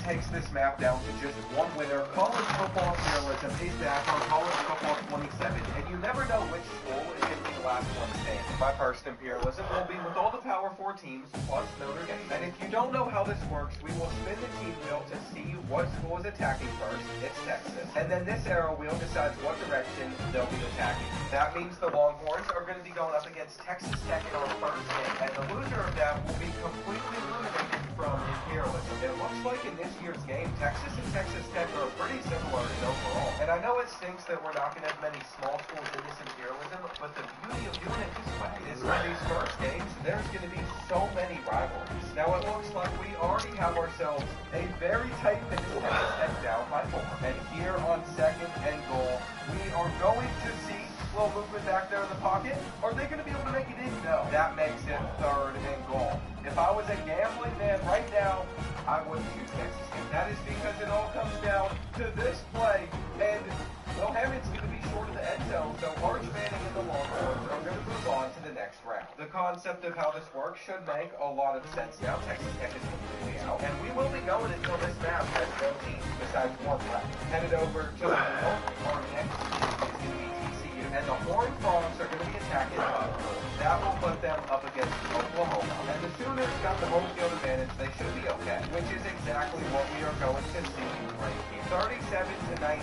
takes this map down to just one winner. College football imperialism is back on College Football 27, and you never know which school is going to be the last one standing. My first imperialism will be with all the Power 4 teams plus Notre Dame. And if you don't know how this works, we will spin the team wheel to see what school is attacking first. It's Texas. And then this arrow wheel decides what direction they'll be attacking. That means the Longhorns are going to be going up against Texas Tech in our first game, and the loser of that will be completely eliminated from imperialism. It looks like in this year's game, Texas and Texas Tech are pretty similar in overall. And I know it stinks that we're not going to have many small schools in this imperialism, but the beauty of doing it this way is for these first games, there's going to be so many rivalries. Now it looks like we already have ourselves a very tight finish Texas Tech down by 4. And here on second and goal, we are going to see a little movement back there in the pocket. Are they going to be able to make it in? No. That makes it third and goal. If I was a gambling man right now, I would choose Texas Tech. That is because it all comes down to this play, and well, Hammond's going to be short of the end zone, so Arch Manning and the Longhorns are going to move on to the next round. The concept of how this works should make a lot of sense now. Texas Tech is completely out, and we will be going until this map has no team besides one left. Headed over to the middle, our next team is going to be TCU, and the Horned Frogs are going to be attacking that will put them up against Oklahoma. And the Sooners got the home field advantage. They should be okay, which is exactly what we are going to see right here. 37-19.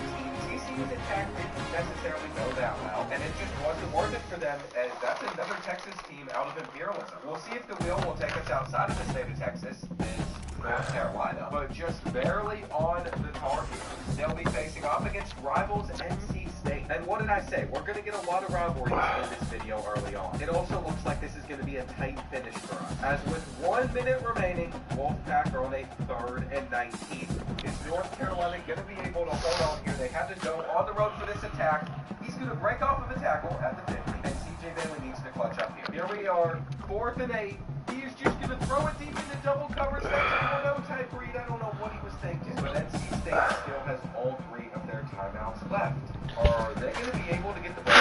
TCU's attack didn't necessarily go that well, and it just wasn't worth it for them, as that's another Texas team out of imperialism. We'll see if the wheel will take us outside of the state of Texas. North Carolina, but just barely on the target. They'll be facing off against rivals NC State. And what did I say? We're going to get a lot of rivalries in this video early on. It also looks like this is going to be a tight finish for us. As with 1 minute remaining, Wolfpack are on a 3rd and 19. Is North Carolina going to be able to hold on here? They have to go on the road for this attack. He's going to break off of a tackle at the 50, and CJ Bailey needs to clutch up here. Here we are, 4th and 8. He is just going to throw it deep into double coverage. That's a 4-0 type read. I don't know what he was thinking. But NC State still has all 3 of their timeouts left. Are they going to be able to get the ball?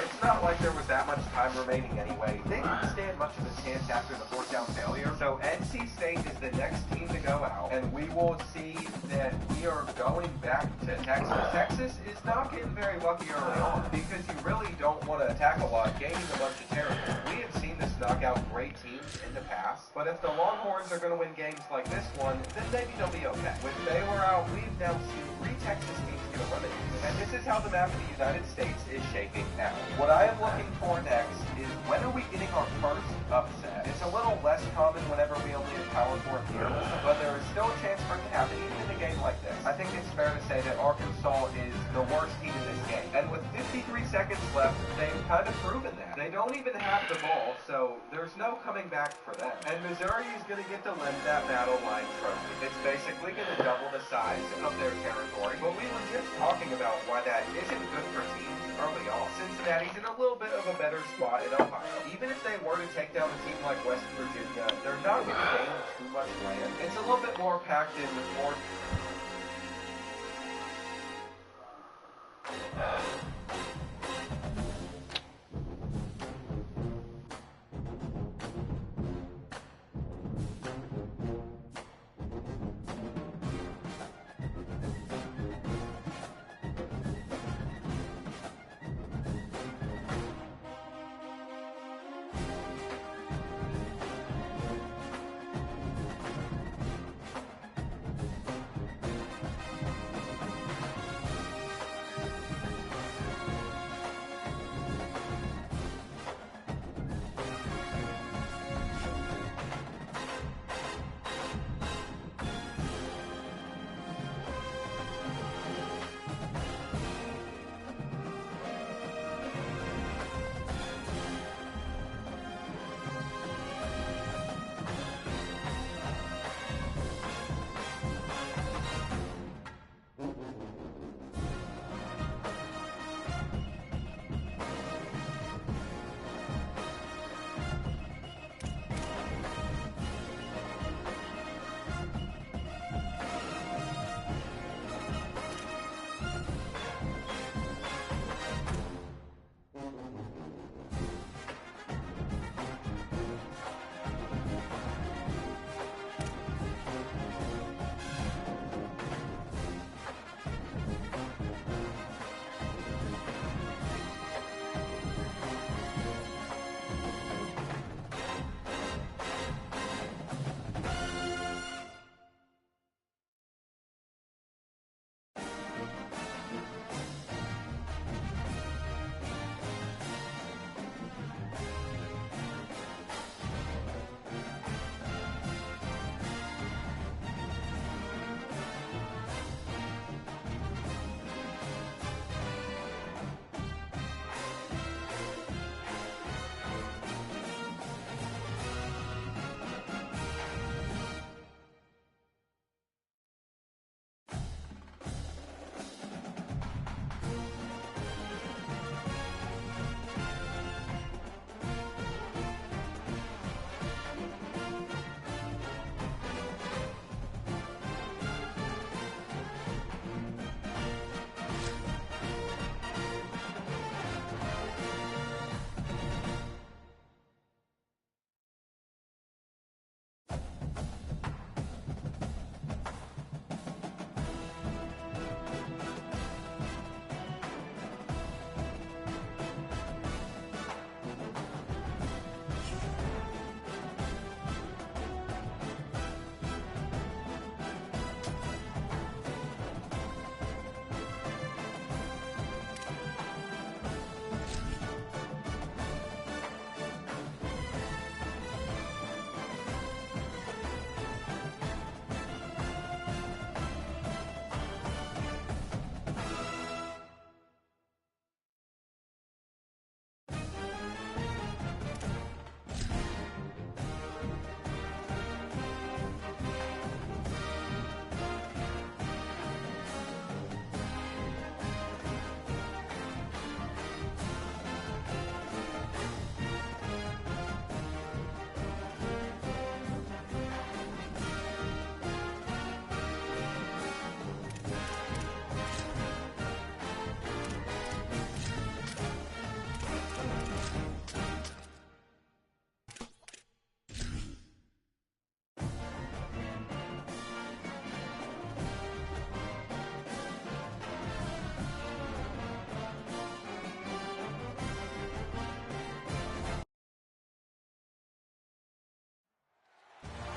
It's not like there was that much time remaining anyway. They didn't stand much of a chance after the 4th down failure. So NC State is the next team to go out. And we will see that we are going back to Texas. Texas is not getting very lucky early on because you really don't want to attack a lot, gaining a bunch of territory. We have seen this knock out great teams in the past, but if the Longhorns are going to win games like this one, then maybe they'll be okay. With Baylor out, we've now seen 3 Texas teams get eliminated, and this is how the map of the United States is shaping out. What I am looking for next is when are we getting our first upset? It's a little less common whenever we only have Power 4 imperialism, but there is still a chance for it to happen even in a game like this. I think it's fair to say that Arkansas is the worst team in this game, and with 53 seconds left, they've kind of proven that. They don't even have the ball, so there's no coming back for them. And Missouri is going to get to limit that battle line trophy. It's basically going to double the size of their territory, but we were just talking about why that isn't good for teams early on. Cincinnati's in a little bit of a better spot in Ohio. Even if they were to take down a team like West Virginia, they're not going to gain too much land. It's a little bit more packed in with more...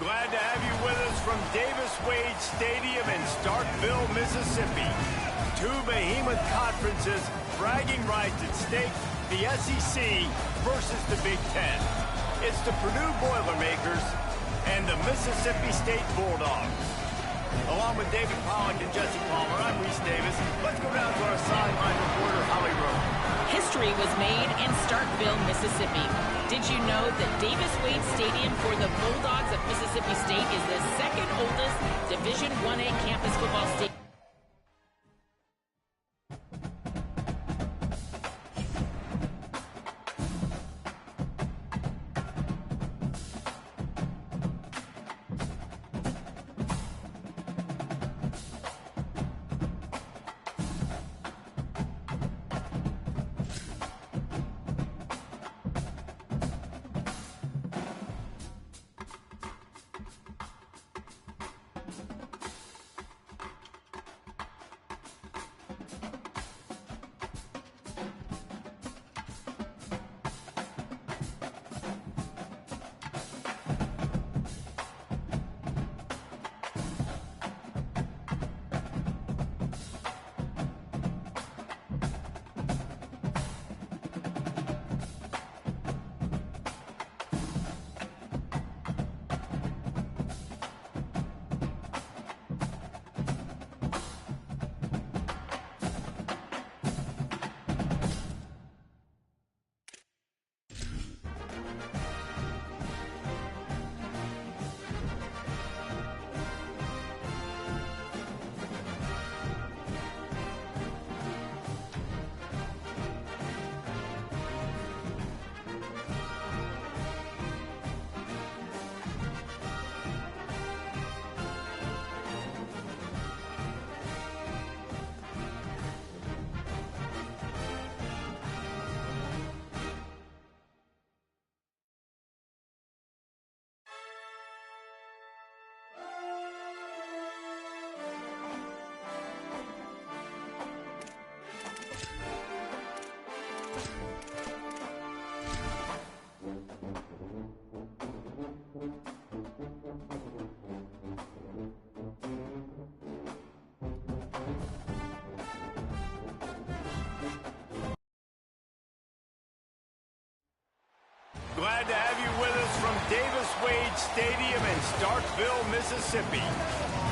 Glad to have you with us from Davis-Wade Stadium in Starkville, Mississippi. Two behemoth conferences, bragging rights at stake, the SEC versus the Big Ten. It's the Purdue Boilermakers and the Mississippi State Bulldogs. Along with David Pollack and Jesse Palmer, I'm Reese Davis. Let's go down to our sideline reporter, Holly Rowe. History was made in Starkville, Mississippi. Did you know that Davis-Wade Stadium for the Bulldogs of Mississippi State is the second oldest Division I-A campus football stadium? Glad to have you with us from Davis-Wade Stadium in Starkville, Mississippi.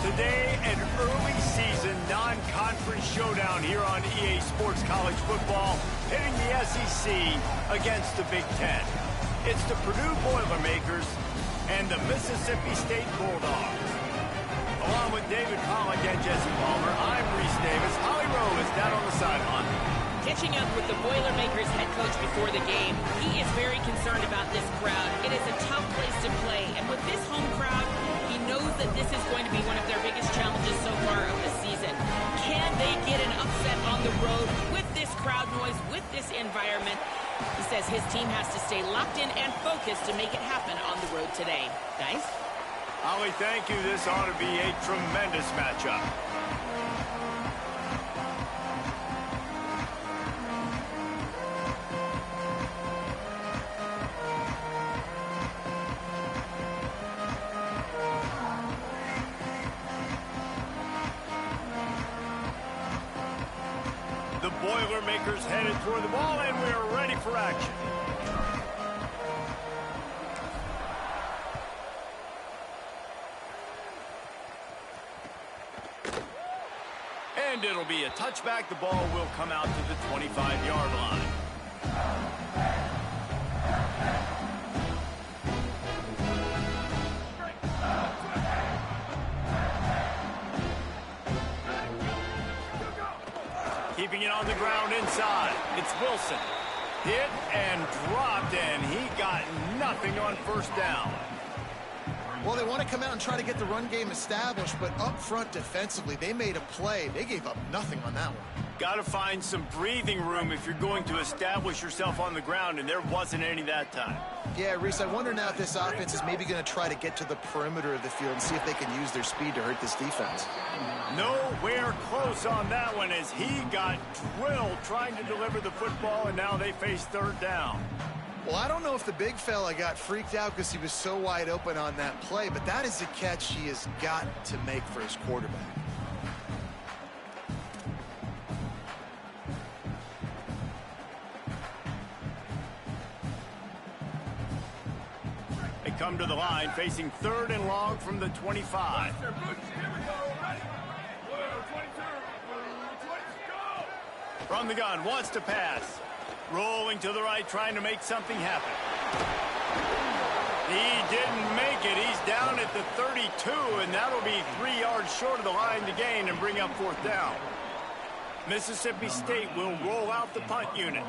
Today, an early season non-conference showdown here on EA Sports College Football, pitting the SEC against the Big Ten. It's the Purdue Boilermakers and the Mississippi State Bulldogs. Along with David Pollack and Jesse Palmer, I'm Reese Davis. Holly Rowe is down on the sideline. Catching up with the Boilermakers head coach before the game, he is very concerned about this crowd. It is a tough place to play, and with this home crowd, he knows that this is going to be one of their biggest challenges so far of the season. Can they get an upset on the road with this crowd noise, with this environment? He says his team has to stay locked in and focused to make it happen on the road today. Guys? Holly, thank you. This ought to be a tremendous matchup. The Boilermakers headed toward the ball, and we are ready for action. And it'll be a touchback. The ball will come out to the 25-yard line. Keeping it on the ground inside. It's Wilson. Hit and dropped, and he got nothing on first down. Well, they want to come out and try to get the run game established, but up front defensively, they made a play. They gave up nothing on that one. Got to find some breathing room if you're going to establish yourself on the ground, and there wasn't any that time. Yeah, Reese, I wonder now if this offense is maybe going to try to get to the perimeter of the field and see if they can use their speed to hurt this defense. Nowhere close on that one as he got drilled trying to deliver the football, and now they face third down. Well, I don't know if the big fella got freaked out because he was so wide open on that play, but that is a catch he has got to make for his quarterback. They come to the line facing 3rd and long from the 25. From the gun, wants to pass. Rolling to the right, trying to make something happen. He didn't make it. He's down at the 32, and that'll be 3 yards short of the line to gain and bring up 4th down. Mississippi State will roll out the punt unit.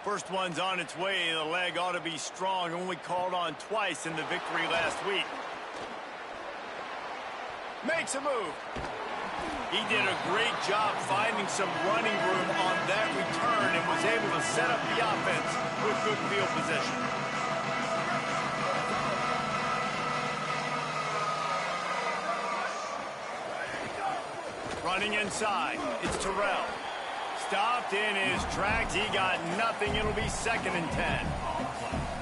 First one's on its way. The leg ought to be strong. Only called on twice in the victory last week. Makes a move. He did a great job finding some running room on that return and was able to set up the offense with good field position. Running inside. It's Terrell. Stopped in his tracks. He got nothing. It'll be 2nd and 10.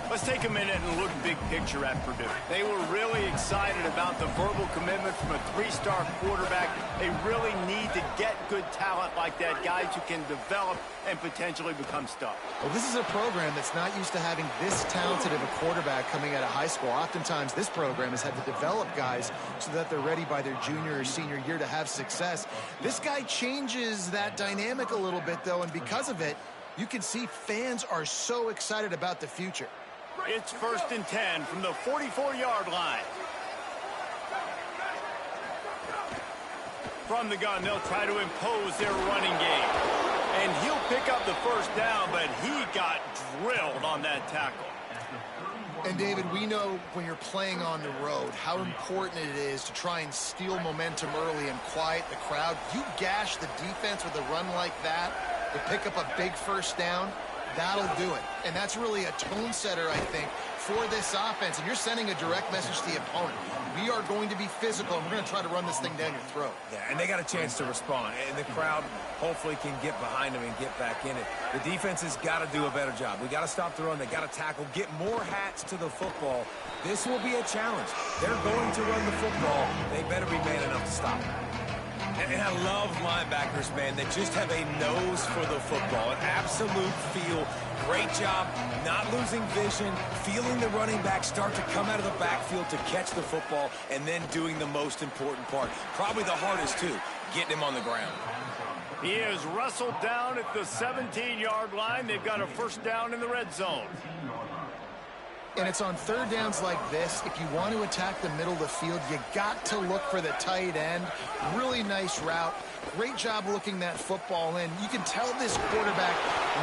Let's take a minute and look big picture at Purdue. They were really excited about the verbal commitment from a 3-star quarterback. They really need to get good talent like that, guys who can develop and potentially become stars. Well, this is a program that's not used to having this talented of a quarterback coming out of high school. Oftentimes, this program has had to develop guys so that they're ready by their junior or senior year to have success. This guy changes that dynamic a little bit, though, and because of it, you can see fans are so excited about the future. It's 1st and 10 from the 44-yard line. From the gun, they'll try to impose their running game. And he'll pick up the 1st down, but he got drilled on that tackle. And, David, we know when you're playing on the road how important it is to try and steal momentum early and quiet the crowd. You gash the defense with a run like that to pick up a big 1st down. That'll do it. And that's really a tone setter, I think, for this offense. And you're sending a direct message to the opponent. We are going to be physical, and we're going to try to run this thing down your throat. Yeah, and they got a chance to respond. And the crowd hopefully can get behind them and get back in it. The defense has got to do a better job. We got to stop the run. They got to tackle, get more hats to the football. This will be a challenge. They're going to run the football. They better be man enough to stop it. And I love linebackers, man, that just have a nose for the football, an absolute feel. Great job not losing vision, feeling the running back start to come out of the backfield to catch the football, and then doing the most important part. Probably the hardest, too, getting him on the ground. He is wrestled down at the 17-yard line. They've got a 1st down in the red zone. And it's on 3rd downs like this. If you want to attack the middle of the field, you got to look for the tight end. Really nice route. Great job looking that football in. You can tell this quarterback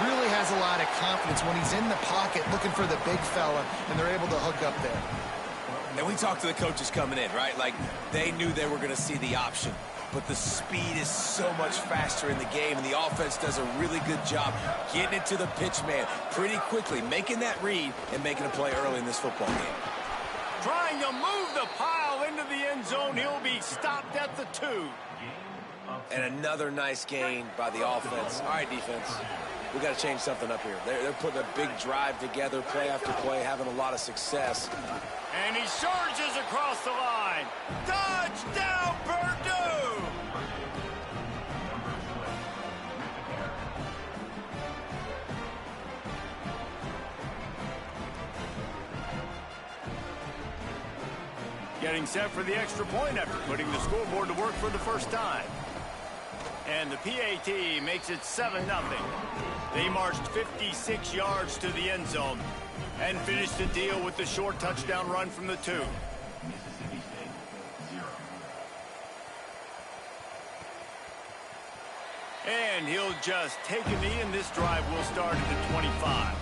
really has a lot of confidence when he's in the pocket looking for the big fella, and they're able to hook up there. And we talked to the coaches coming in, right? Like, they knew they were going to see the option. But the speed is so much faster in the game, and the offense does a really good job getting it to the pitch man pretty quickly, making that read and making a play early in this football game. Trying to move the pile into the end zone. He'll be stopped at the 2. And another nice gain by the offense. All right, defense, we got to change something up here. They're putting a big drive together, play after play, having a lot of success. And he surges across the line. Touchdown, Purdue! Getting set for the extra point after putting the scoreboard to work for the 1st time. And the PAT makes it 7-0. They marched 56 yards to the end zone and finished the deal with the short touchdown run from the 2. And he'll just take a knee, and this drive will start at the 25.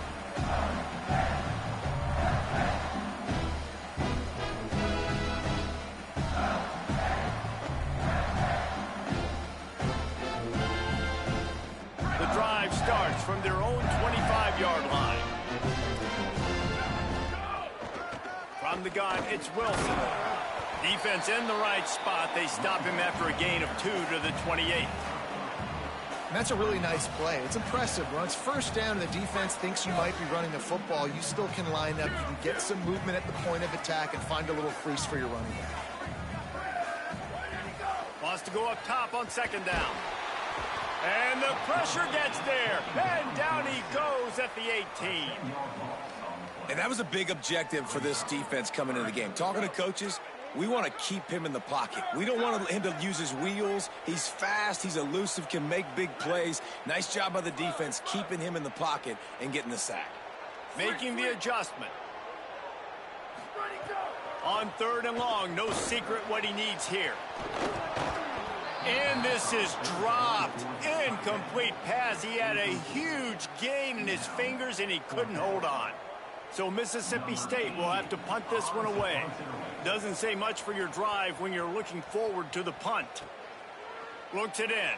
From the gun, it's Wilson. Defense in the right spot. They stop him after a gain of 2 to the 28. And that's a really nice play. It's impressive. When it's first down and the defense thinks you might be running the football, you still can line up. You can get some movement at the point of attack and find a little crease for your running back. Wants to go up top on second down. And the pressure gets there. And down he goes at the 18. And that was a big objective for this defense coming into the game. Talking to coaches, we want to keep him in the pocket. We don't want him to use his wheels. He's fast. He's elusive, can make big plays. Nice job by the defense keeping him in the pocket and getting the sack. Making the adjustment. On 3rd and long, no secret what he needs here. And this is dropped. Incomplete pass. He had a huge gain in his fingers, and he couldn't hold on. So Mississippi State will have to punt this one away. Doesn't say much for your drive when you're looking forward to the punt. Looks it in.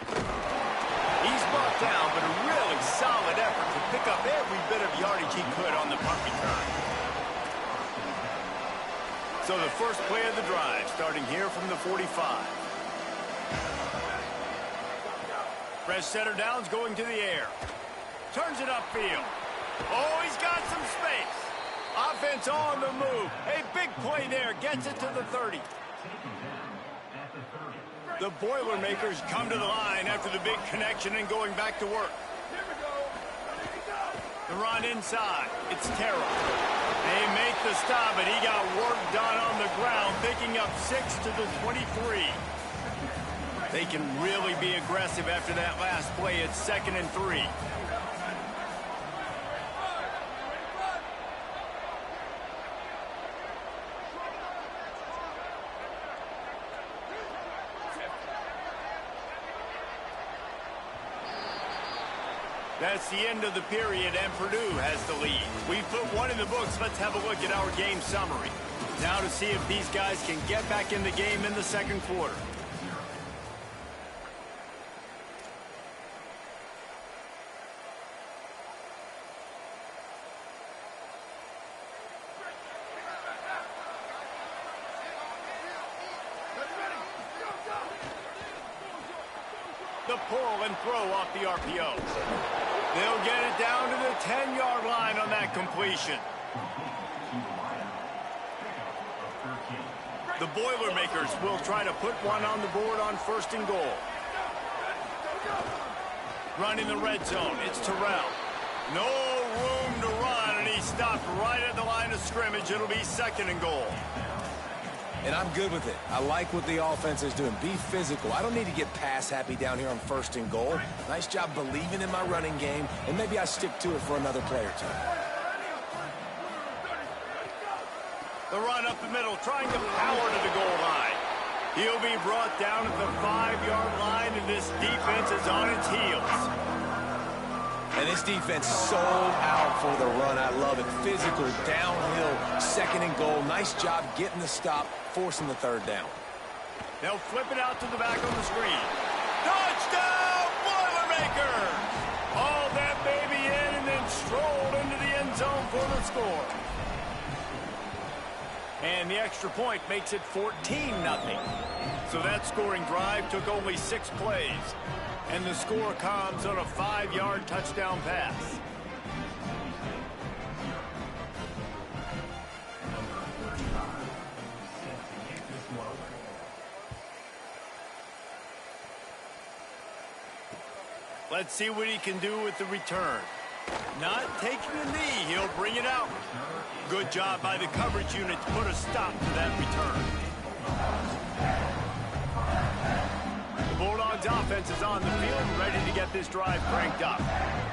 He's brought down, but a really solid effort to pick up every bit of yardage he could on the punt return. So the first play of the drive, starting here from the 45. Fresh setter downs going to the air. Turns it upfield. Oh, he's got some space. Offense on the move. A big play there. Gets it to the 30. The Boilermakers come to the line after the big connection and going back to work. The run inside. It's Terrell. They make the stop, but he got work done on the ground, picking up 6 to the 23. They can really be aggressive after that last play. It's 2nd and 3. That's the end of the period, and Purdue has the lead. We've put one in the books. Let's have a look at our game summary. Now to see if these guys can get back in the game in the second quarter. The pull and throw off the RPO. They'll get it down to the 10-yard line on that completion. The Boilermakers will try to put one on the board on 1st and goal. Running the red zone, it's Terrell. No room to run, and he stopped right at the line of scrimmage. It'll be 2nd and goal. And I'm good with it. I like what the offense is doing. Be physical. I don't need to get pass happy down here on 1st and goal. Nice job believing in my running game, and maybe I stick to it for another play or two. The run up the middle, trying to power to the goal line. He'll be brought down at the 5-yard line, and this defense is on its heels. And this defense sold out for the run. I love it. Physical, downhill, 2nd and goal. Nice job getting the stop, forcing the 3rd down. They'll flip it out to the back on the screen. Touchdown, Boilermakers! Hauled that baby in and then strolled into the end zone for the score. And the extra point makes it 14-0. So that scoring drive took only 6 plays. And the score comes on a 5-yard touchdown pass. Let's see what he can do with the return. Not taking a knee, he'll bring it out. Good job by the coverage unit to put a stop to that return. The Bulldogs offense is on the field, ready to get this drive cranked up.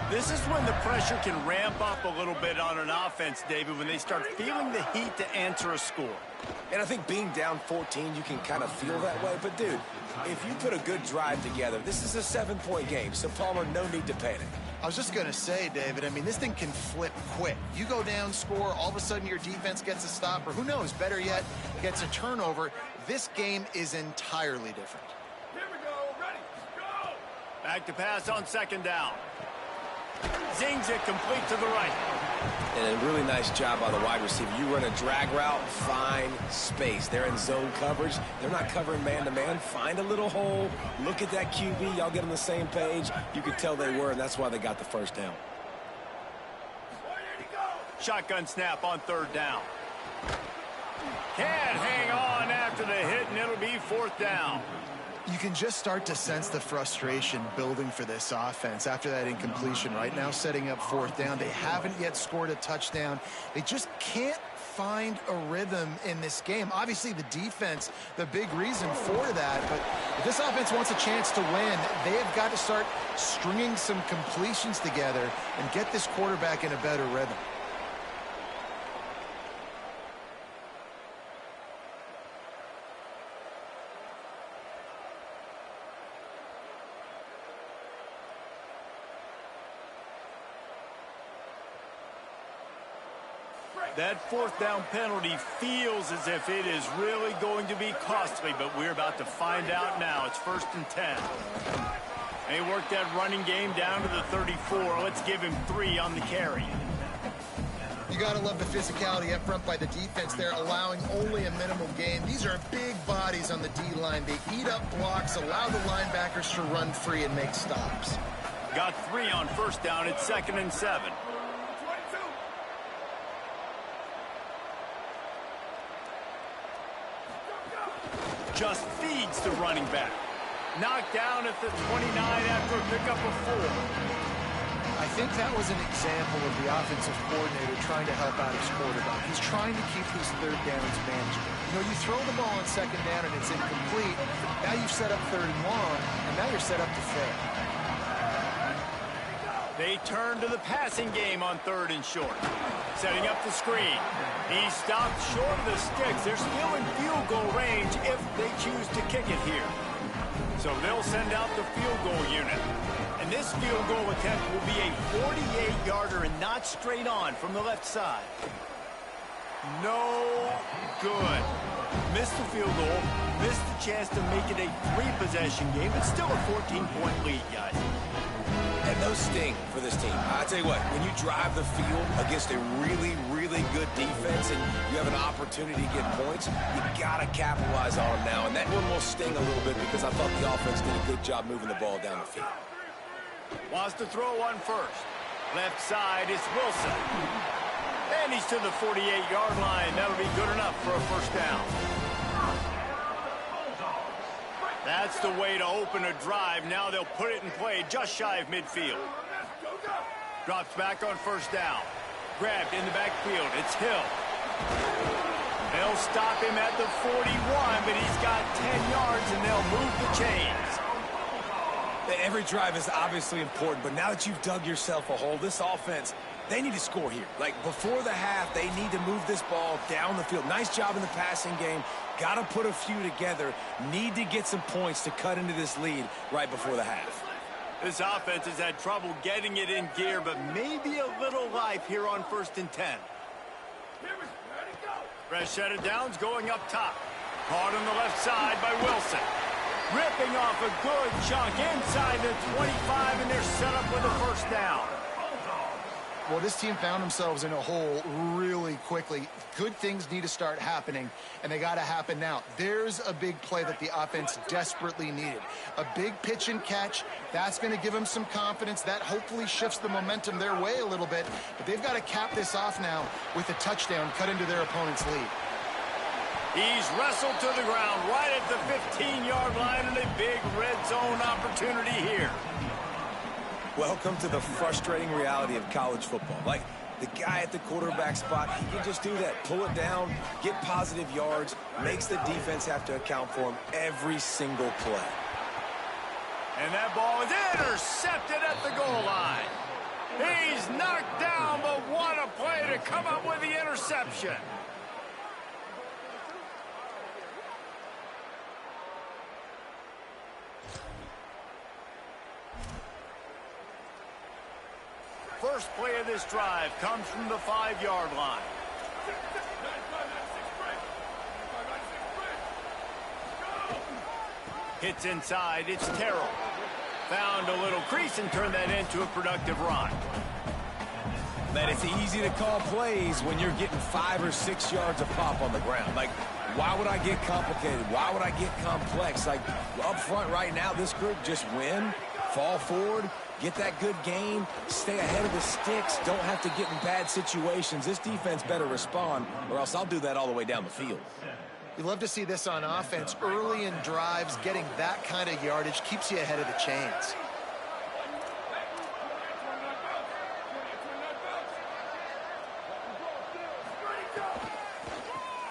This is when the pressure can ramp up a little bit on an offense, David, when they start feeling the heat to answer a score. And I think being down 14, you can kind of feel that way. But, dude, if you put a good drive together, this is a 7-point game. So, Palmer, no need to panic. I was just going to say, David, I mean, this thing can flip quick. You go down, score, all of a sudden your defense gets a stop, or who knows, better yet, gets a turnover. This game is entirely different. Here we go, ready, go! Back to pass on 2nd down. Zings it complete to the right. And a really nice job by the wide receiver. You run a drag route, find space. They're in zone coverage. They're not covering man-to-man. Find a little hole. Look at that QB. Y'all get on the same page. You could tell they were, and that's why they got the first down. Shotgun snap on third down. Can't hang on after the hit, and it'll be fourth down. You can just start to sense the frustration building for this offense after that incompletion. Right now, setting up fourth down. They haven't yet scored a touchdown. They just can't find a rhythm in this game. Obviously, the defense, the big reason for that. But if this offense wants a chance to win, they have got to start stringing some completions together and get this quarterback in a better rhythm. That fourth down penalty feels as if it is really going to be costly, but we're about to find out now. It's 1st and 10. They work that running game down to the 34. Let's give him 3 on the carry. You got to love the physicality up front by the defense there, allowing only a minimal gain. These are big bodies on the D-line. They eat up blocks, allow the linebackers to run free and make stops. Got 3 on first down. It's 2nd and 7. Just feeds the running back. Knocked down at the 29 after a pickup of 4. I think that was an example of the offensive coordinator trying to help out his quarterback. He's trying to keep these third downs manageable. You know, you throw the ball on second down and it's incomplete. Now you've set up third and long, and now you're set up to fail. They turn to the passing game on 3rd and short. Setting up the screen. He stopped short of the sticks. They're still in field goal range if they choose to kick it here. So they'll send out the field goal unit. And this field goal attempt will be a 48-yarder and not straight on from the left side. No good. Missed the field goal. Missed the chance to make it a 3-possession game. It's still a 14-point lead, guys. And those sting for this team. I'll tell you what, when you drive the field against a really, really good defense and you have an opportunity to get points, you got to capitalize on them now. And that one will sting a little bit because I thought the offense did a good job moving the ball down the field. Wants to throw one first. Left side is Wilson. And he's to the 48-yard line. That'll be good enough for a first down. That's the way to open a drive. Now they'll put it in play just shy of midfield. Drops back on first down. Grabbed in the backfield. It's Hill. They'll stop him at the 41, but he's got 10 yards, and they'll move the chains. Every drive is obviously important, but now that you've dug yourself a hole, this offense, they need to score here. Like, before the half, they need to move this ball down the field. Nice job in the passing game. Got to put a few together. Need to get some points to cut into this lead right before the half. This offense has had trouble getting it in gear, but maybe a little life here on 1st and 10. Fresh set of downs going up top. Caught on the left side by Wilson. Ripping off a good chunk inside the 25, and they're set up with a first down. Well, this team found themselves in a hole really quickly. Good things need to start happening, and they got to happen now. There's a big play that the offense desperately needed. A big pitch and catch. That's going to give them some confidence. That hopefully shifts the momentum their way a little bit. But they've got to cap this off now with a touchdown cut into their opponent's lead. He's wrestled to the ground right at the 15-yard line, and a big red zone opportunity here. Welcome to the frustrating reality of college football. Like, the guy at the quarterback spot, he can just do that. Pull it down, get positive yards, makes the defense have to account for him every single play. And that ball is intercepted at the goal line. He's knocked down, but what a play to come up with the interception. First play of this drive comes from the 5-yard line. Hits inside, it's Terrell. Found a little crease and turned that into a productive run. That it's easy to call plays when you're getting 5 or 6 yards of pop on the ground. Like, why would I get complicated? Why would I get complex? Like, up front right now, this group just win, fall forward, get that good gain, stay ahead of the sticks, don't have to get in bad situations. This defense better respond, or else I'll do that all the way down the field. You love to see this on offense. Early in drives, getting that kind of yardage keeps you ahead of the chains.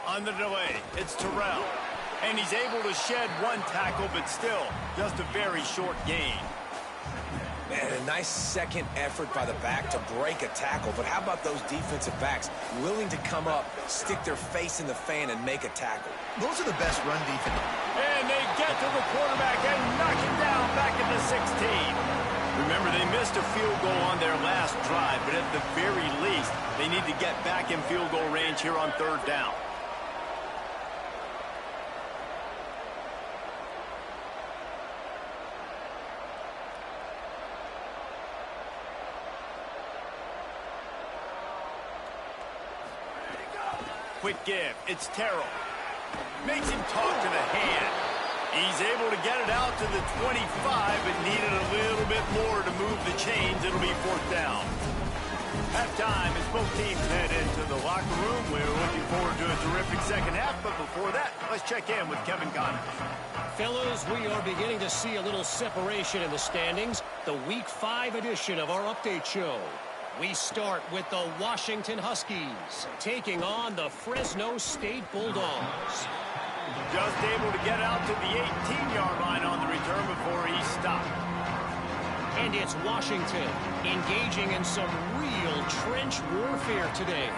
On the delay, it's Terrell. And he's able to shed one tackle, but still, just a very short gain. Man, a nice second effort by the back to break a tackle. But how about those defensive backs willing to come up, stick their face in the fan, and make a tackle? Those are the best run defense. And they get to the quarterback and knock him down back at the 16. Remember, they missed a field goal on their last drive, but at the very least, they need to get back in field goal range here on 3rd down. Quick give. It's Terrell. Makes him talk to the hand. He's able to get it out to the 25, but needed a little bit more to move the chains. It'll be 4th down. Halftime as both teams head into the locker room. We're looking forward to a terrific second half, but before that, let's check in with Kevin Connors. Fellas, we are beginning to see a little separation in the standings. The Week 5 edition of our update show. We start with the Washington Huskies taking on the Fresno State Bulldogs. Just able to get out to the 18-yard line on the return before he stopped. And it's Washington engaging in some real trench warfare today.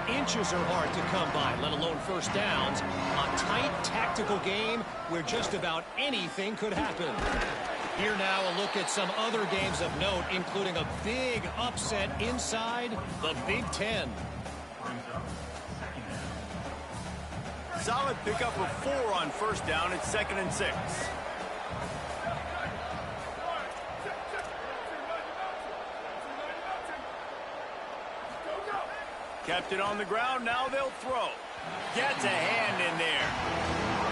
Inches are hard to come by, let alone first downs. A tight tactical game where just about anything could happen. Here now a look at some other games of note, including a big upset inside the Big Ten. Solid pickup of 4 on first down. It's 2nd and 6. Kept it on the ground. Now they'll throw. Gets a hand in there.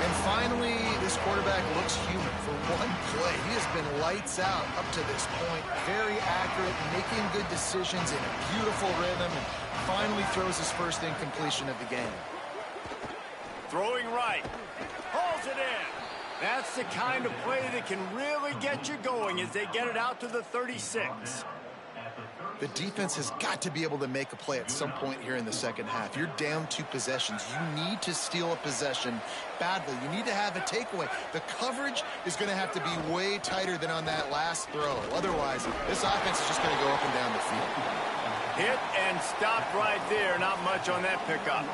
And finally, this quarterback looks human for one play. He has been lights out up to this point. Very accurate, making good decisions in a beautiful rhythm, and finally throws his first incompletion of the game. Throwing right. Hauls it in. That's the kind of play that can really get you going as they get it out to the 36. The defense has got to be able to make a play at some point here in the second half. You're down 2 possessions. You need to steal a possession badly. You need to have a takeaway. The coverage is going to have to be way tighter than on that last throw. Otherwise, this offense is just going to go up and down the field. Hit and stop right there. Not much on that pickup.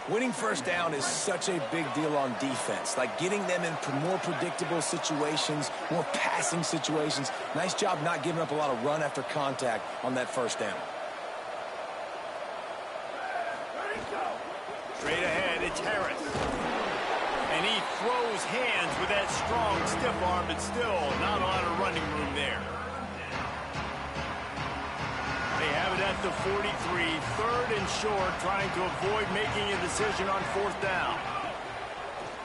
Winning first down is such a big deal on defense. Like getting them in more predictable situations, more passing situations. Nice job not giving up a lot of run after contact on that first down. Straight ahead, it's Harris. And he throws hands with that strong, stiff arm, but still not a lot of running room there. They have it at the 43, 3rd and short, trying to avoid making a decision on 4th down.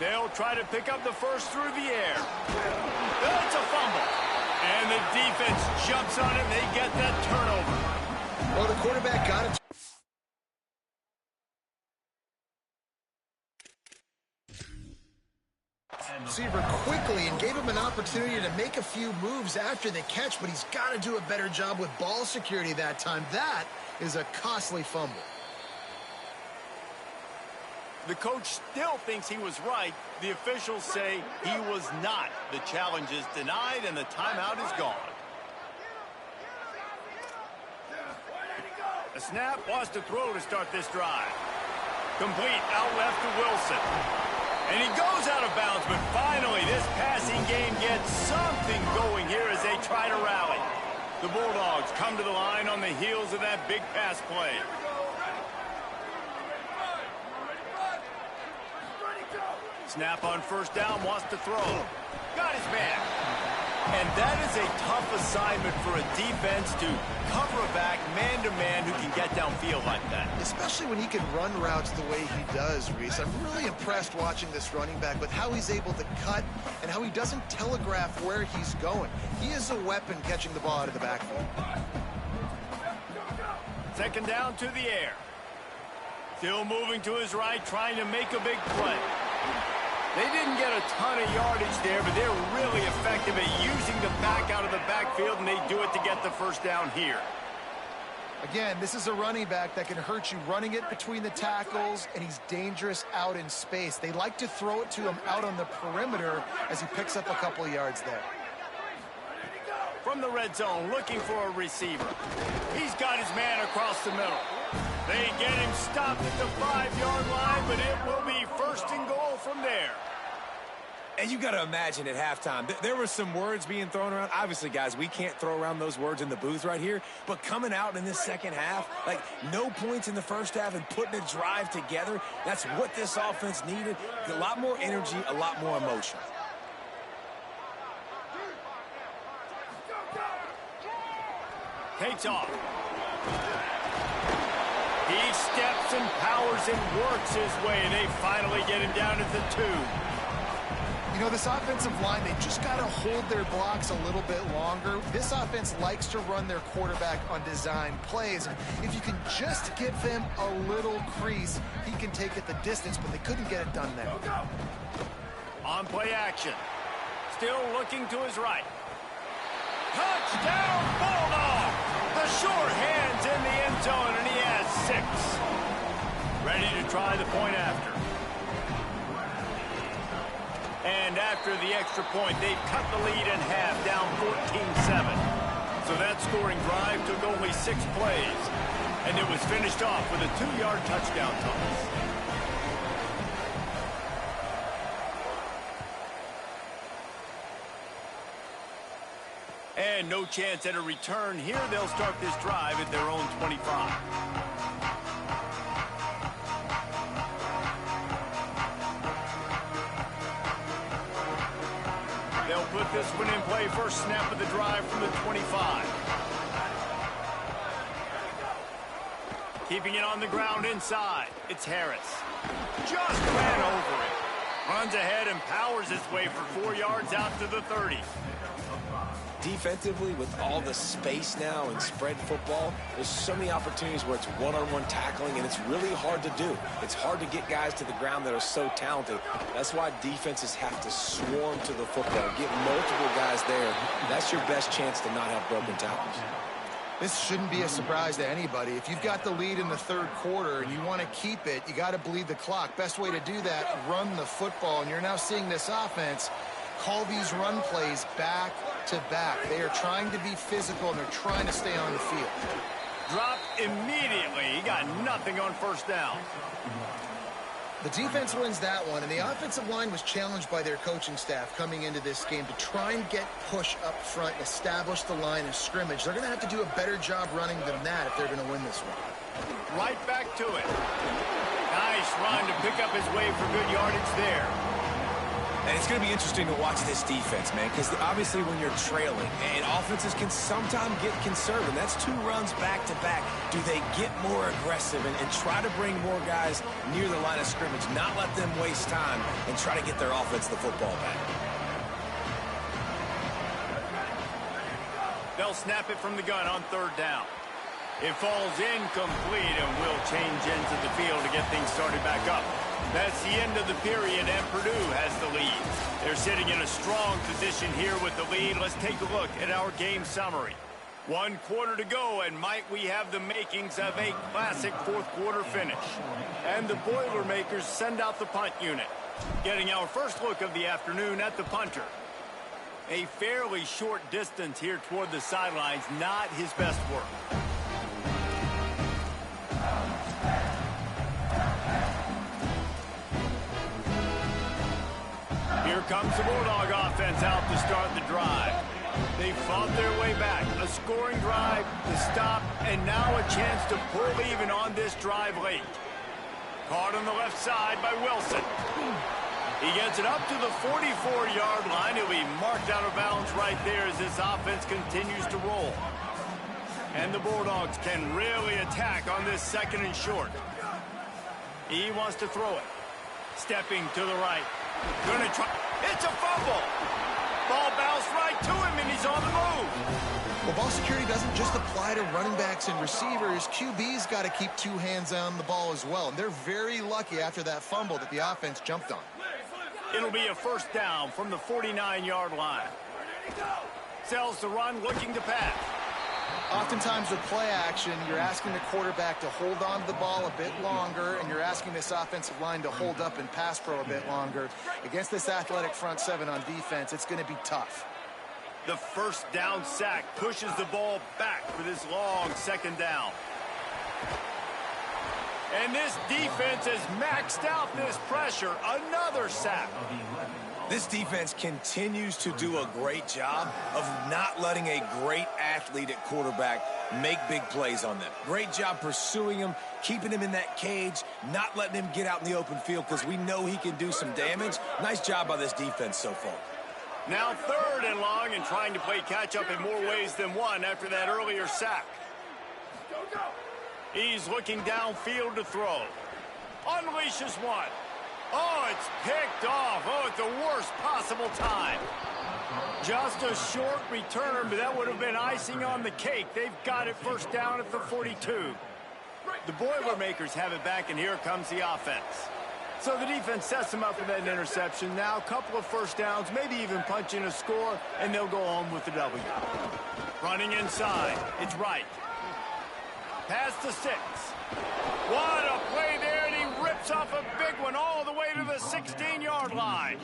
They'll try to pick up the first through the air. It's a fumble. And the defense jumps on it, and they get that turnover. Well, the quarterback got it. Receiver quickly and gave him an opportunity to make a few moves after the catch, but he's got to do a better job with ball security that time. That is a costly fumble. The coach still thinks he was right. The officials say he was not. The challenge is denied, and the timeout is gone. A snap wants to throw to start this drive. Complete out left to Wilson. And he goes out of bounds, but finally this passing game gets something going here as they try to rally. The Bulldogs come to the line on the heels of that big pass play. Snap on first down, wants to throw. Got his man. And that is a tough assignment for a defense to cover a back man-to-man who can get downfield like that. Especially when he can run routes the way he does, Reese. I'm really impressed watching this running back with how he's able to cut and how he doesn't telegraph where he's going. He is a weapon catching the ball out of the backfield. Second down to the air. Still moving to his right, trying to make a big play. They didn't get a ton of yardage there, but they're really effective at using the back out of the backfield, and they do it to get the first down here. Again, this is a running back that can hurt you running it between the tackles, and he's dangerous out in space. They like to throw it to him out on the perimeter as he picks up a couple of yards there. From the red zone, looking for a receiver. He's got his man across the middle. They get him stopped at the 5-yard line, but it will be first and goal from there. And you got to imagine at halftime, there were some words being thrown around. Obviously, guys, we can't throw around those words in the booth right here. But coming out in this second half, like no points in the first half and putting a drive together, that's what this offense needed. A lot more energy, a lot more emotion. Takes off. He steps and powers and works his way. They finally get him down at the 2. You know, this offensive line, they just got to hold their blocks a little bit longer. This offense likes to run their quarterback on design plays. And if you can just give them a little crease, he can take it the distance, but they couldn't get it done there. On play action. Still looking to his right. Touchdown, Bulldog! The sure hands in the end zone, and he has 6. Ready to try the point after. And after the extra point, they've cut the lead in half, down 14-7. So that scoring drive took only 6 plays, and it was finished off with a 2-yard touchdown toss. And no chance at a return here. They'll start this drive at their own 25. They'll put this one in play. First snap of the drive from the 25. Keeping it on the ground inside. It's Harris. Just ran over it. Runs ahead and powers his way for 4 yards out to the 30. Defensively, with all the space now and spread football, there's so many opportunities where it's one-on-one tackling, and it's really hard to do. It's hard to get guys to the ground that are so talented. That's why defenses have to swarm to the football, get multiple guys there. That's your best chance to not have broken tackles. This shouldn't be a surprise to anybody. If you've got the lead in the third quarter and you want to keep it, you got to bleed the clock. Best way to do that, run the football. And you're now seeing this offense call these run plays back to back. They are trying to be physical, and they're trying to stay on the field. Dropped immediately. He got nothing on first down. The defense wins that one, and the offensive line was challenged by their coaching staff coming into this game to try and get push up front and establish the line of scrimmage. They're going to have to do a better job running than that if they're going to win this one. Right back to it. Nice run to pick up his way for good yardage there. And it's going to be interesting to watch this defense, man, because obviously when you're trailing, and offenses can sometimes get conservative. That's 2 runs back-to-back. Do they get more aggressive and try to bring more guys near the line of scrimmage, not let them waste time, and try to get their offense the football back? They'll snap it from the gun on third down. It falls incomplete and will change into the field to get things started back up. That's the end of the period, and Purdue has the lead. They're sitting in a strong position here with the lead. Let's take a look at our game summary. 1 quarter to go, and might we have the makings of a classic fourth quarter finish. And the Boilermakers send out the punt unit. Getting our first look of the afternoon at the punter. A fairly short distance here toward the sidelines, not his best work. Here comes the Bulldog offense out to start the drive. They fought their way back. A scoring drive, the stop, and now a chance to pull even on this drive late. Caught on the left side by Wilson. He gets it up to the 44-yard line. He'll be marked out of bounds right there as this offense continues to roll. And the Bulldogs can really attack on this 2nd and short. He wants to throw it. Stepping to the right. Gonna try. It's a fumble. Ball bounced right to him, and he's on the move. Well, ball security doesn't just apply to running backs and receivers. QB's got to keep 2 hands on the ball as well. And they're very lucky after that fumble that the offense jumped on. It'll be a 1st down from the 49-yard line. Sells the run, looking to pass. Oftentimes with play action, you're asking the quarterback to hold on to the ball a bit longer, and you're asking this offensive line to hold up and pass pro a bit longer. Against this athletic front 7 on defense, it's going to be tough. The 1st down sack pushes the ball back for this long 2nd down. And this defense has maxed out this pressure. Another sack. This defense continues to do a great job of not letting a great athlete at quarterback make big plays on them. Great job pursuing him, keeping him in that cage, not letting him get out in the open field because we know he can do some damage. Nice job by this defense so far. Now 3rd and long and trying to play catch-up in more ways than one after that earlier sack. He's looking downfield to throw. Unleashes one. Oh, it's picked off. Oh, at the worst possible time. Just a short return, but that would have been icing on the cake. They've got it 1st down at the 42. The Boilermakers have it back, and here comes the offense. So the defense sets them up for that interception. Now a couple of 1st downs, maybe even punch in a score, and they'll go home with the W. Running inside. It's right. Pass to 6. What a play there, and he rips off a big one all the way to the 16-yard line.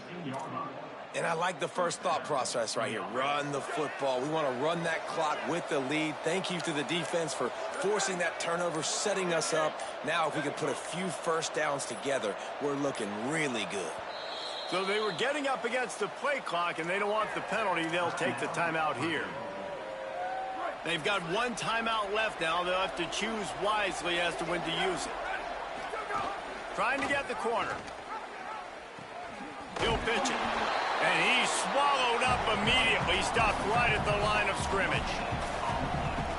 And I like the first thought process right here. Run the football. We want to run that clock with the lead. Thank you to the defense for forcing that turnover, setting us up. Now if we could put a few 1st downs together, we're looking really good. So they were getting up against the play clock, and they don't want the penalty. They'll take the timeout here. They've got 1 timeout left now. They'll have to choose wisely as to when to use it. Trying to get the corner. He'll pitch it. And he's swallowed up immediately. Stopped right at the line of scrimmage.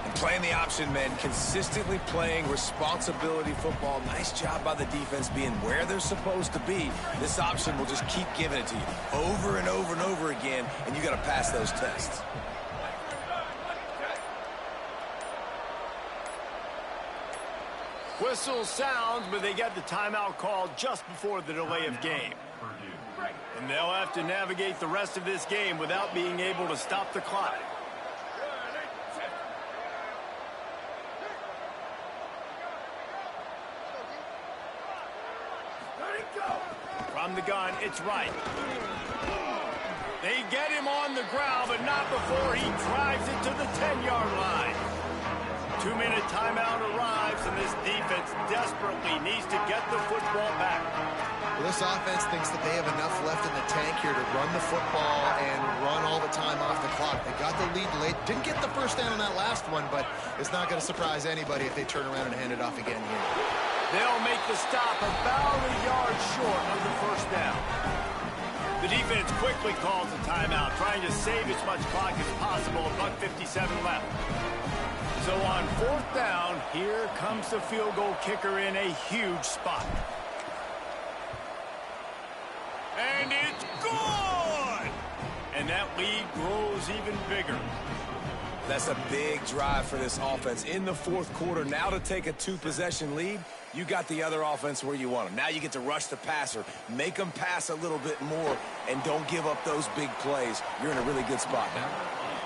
And playing the option men, consistently playing responsibility football. Nice job by the defense being where they're supposed to be. This option will just keep giving it to you over and over and over again, and you got to pass those tests. Whistle sounds, but they get the timeout called just before the delay of game. And they'll have to navigate the rest of this game without being able to stop the clock. From the gun, it's right. They get him on the ground, but not before he drives it to the 10-yard line. 2-minute timeout arrives, and this defense desperately needs to get the football back. Well, this offense thinks that they have enough left in the tank here to run the football and run all the time off the clock. They got the lead late. Didn't get the 1st down on that last one, but it's not going to surprise anybody if they turn around and hand it off again here. They'll make the stop about a yard short of the 1st down. The defense quickly calls a timeout, trying to save as much clock as possible. $1:57 left. So on 4th down, here comes the field goal kicker in a huge spot. And it's good! And that lead grows even bigger. That's a big drive for this offense in the 4th quarter. Now to take a 2-possession lead, you got the other offense where you want them. Now you get to rush the passer, make them pass a little bit more, and don't give up those big plays. You're in a really good spot now.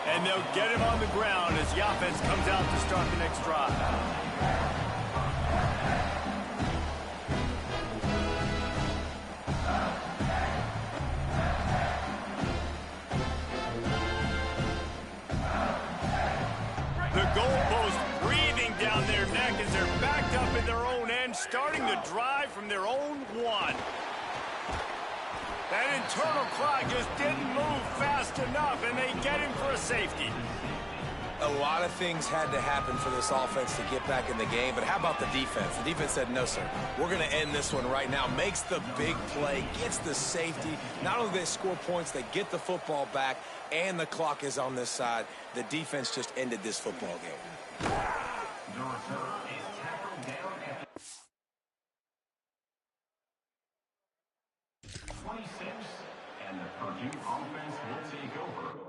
And they'll get him on the ground as the offense comes out to start the next drive. The goalpost breathing down their neck as they're backed up in their own end, starting the drive from their own 1. That internal clock just didn't move fast enough, and they get him for a safety. a lot of things had to happen for this offense to get back in the game, but how about the defense? The defense said, no, sir, we're going to end this one right now. Makes the big play, gets the safety. Not only do they score points, they get the football back, and the clock is on this side. The defense just ended this football game. The return is tackled down at the 26, and the Purdue offense will take over.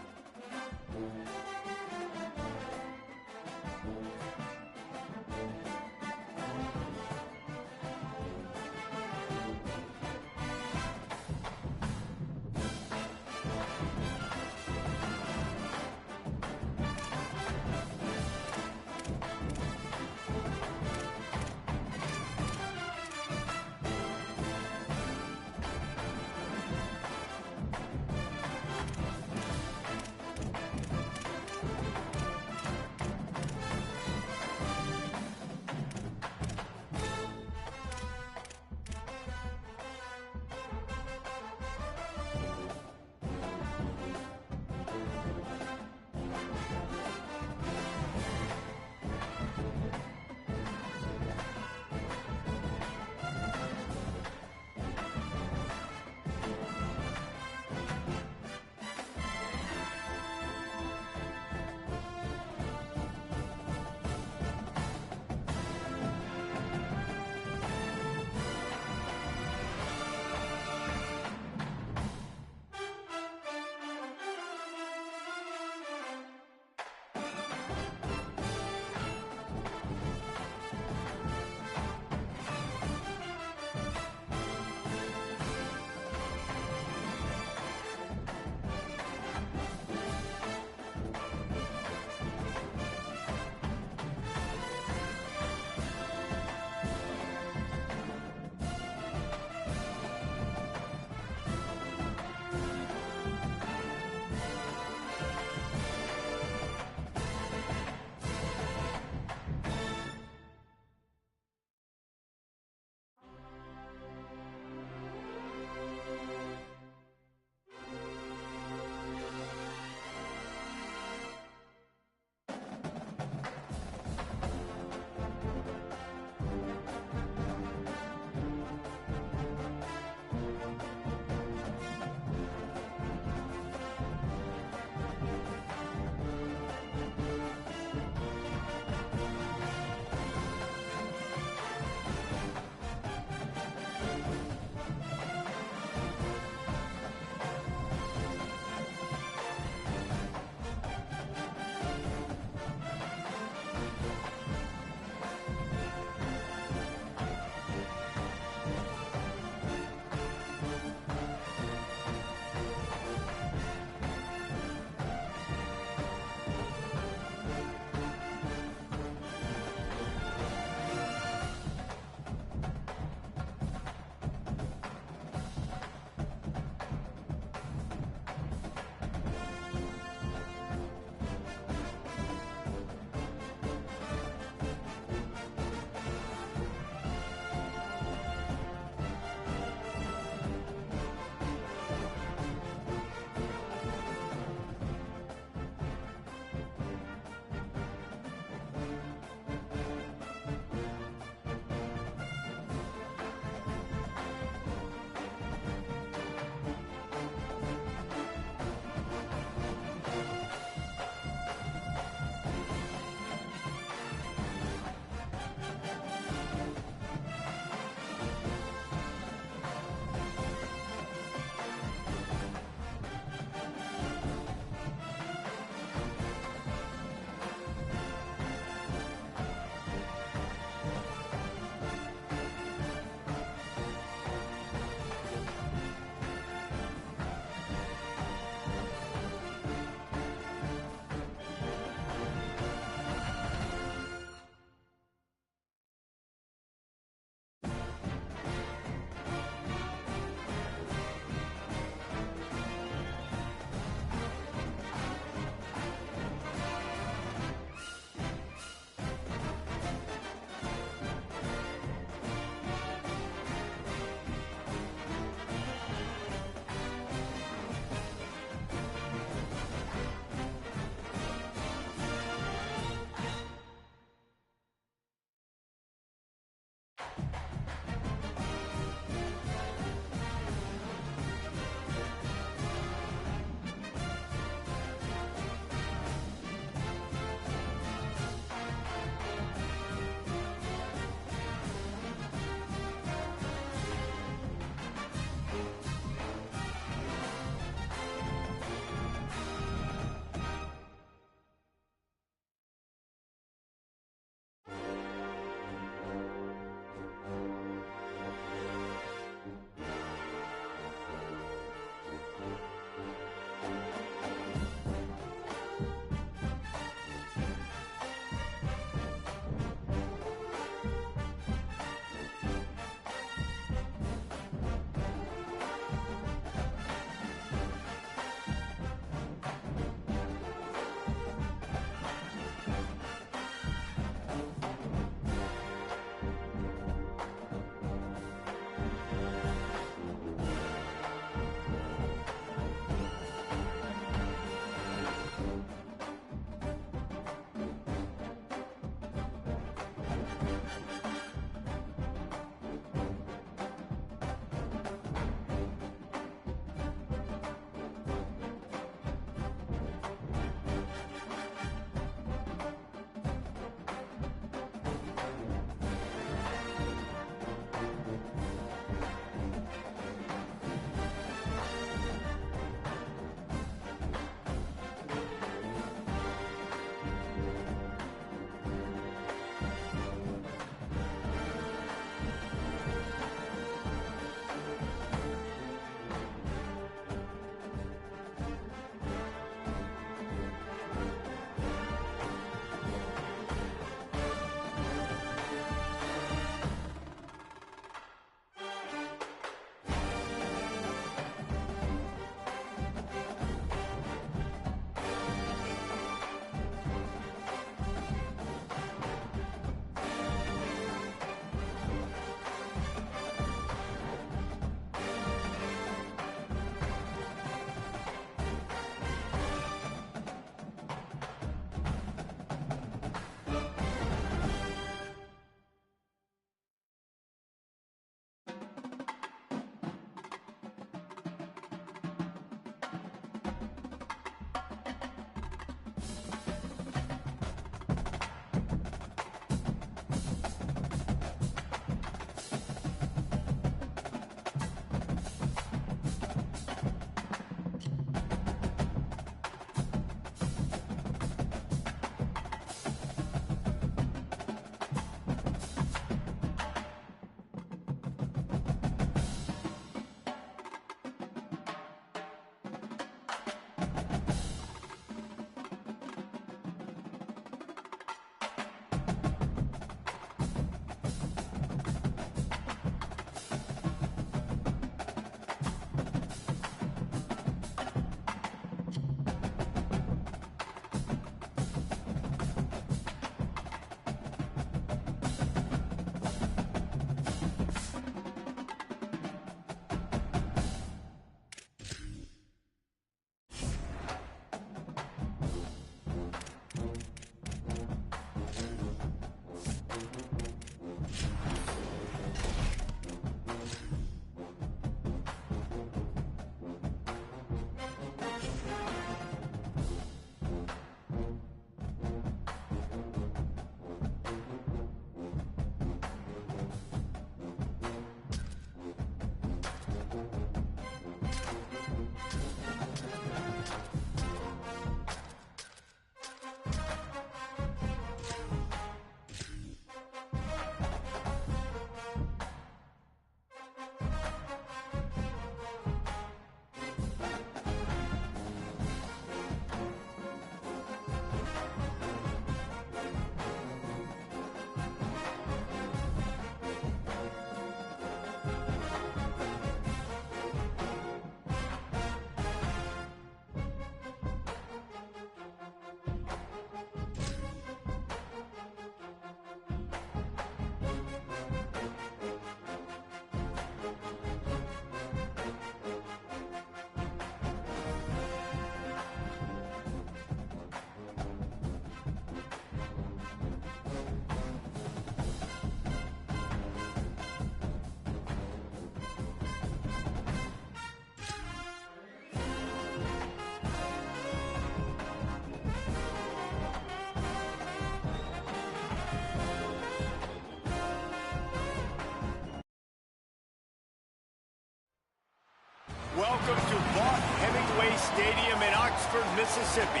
Welcome to Vaught Hemingway Stadium in Oxford, Mississippi.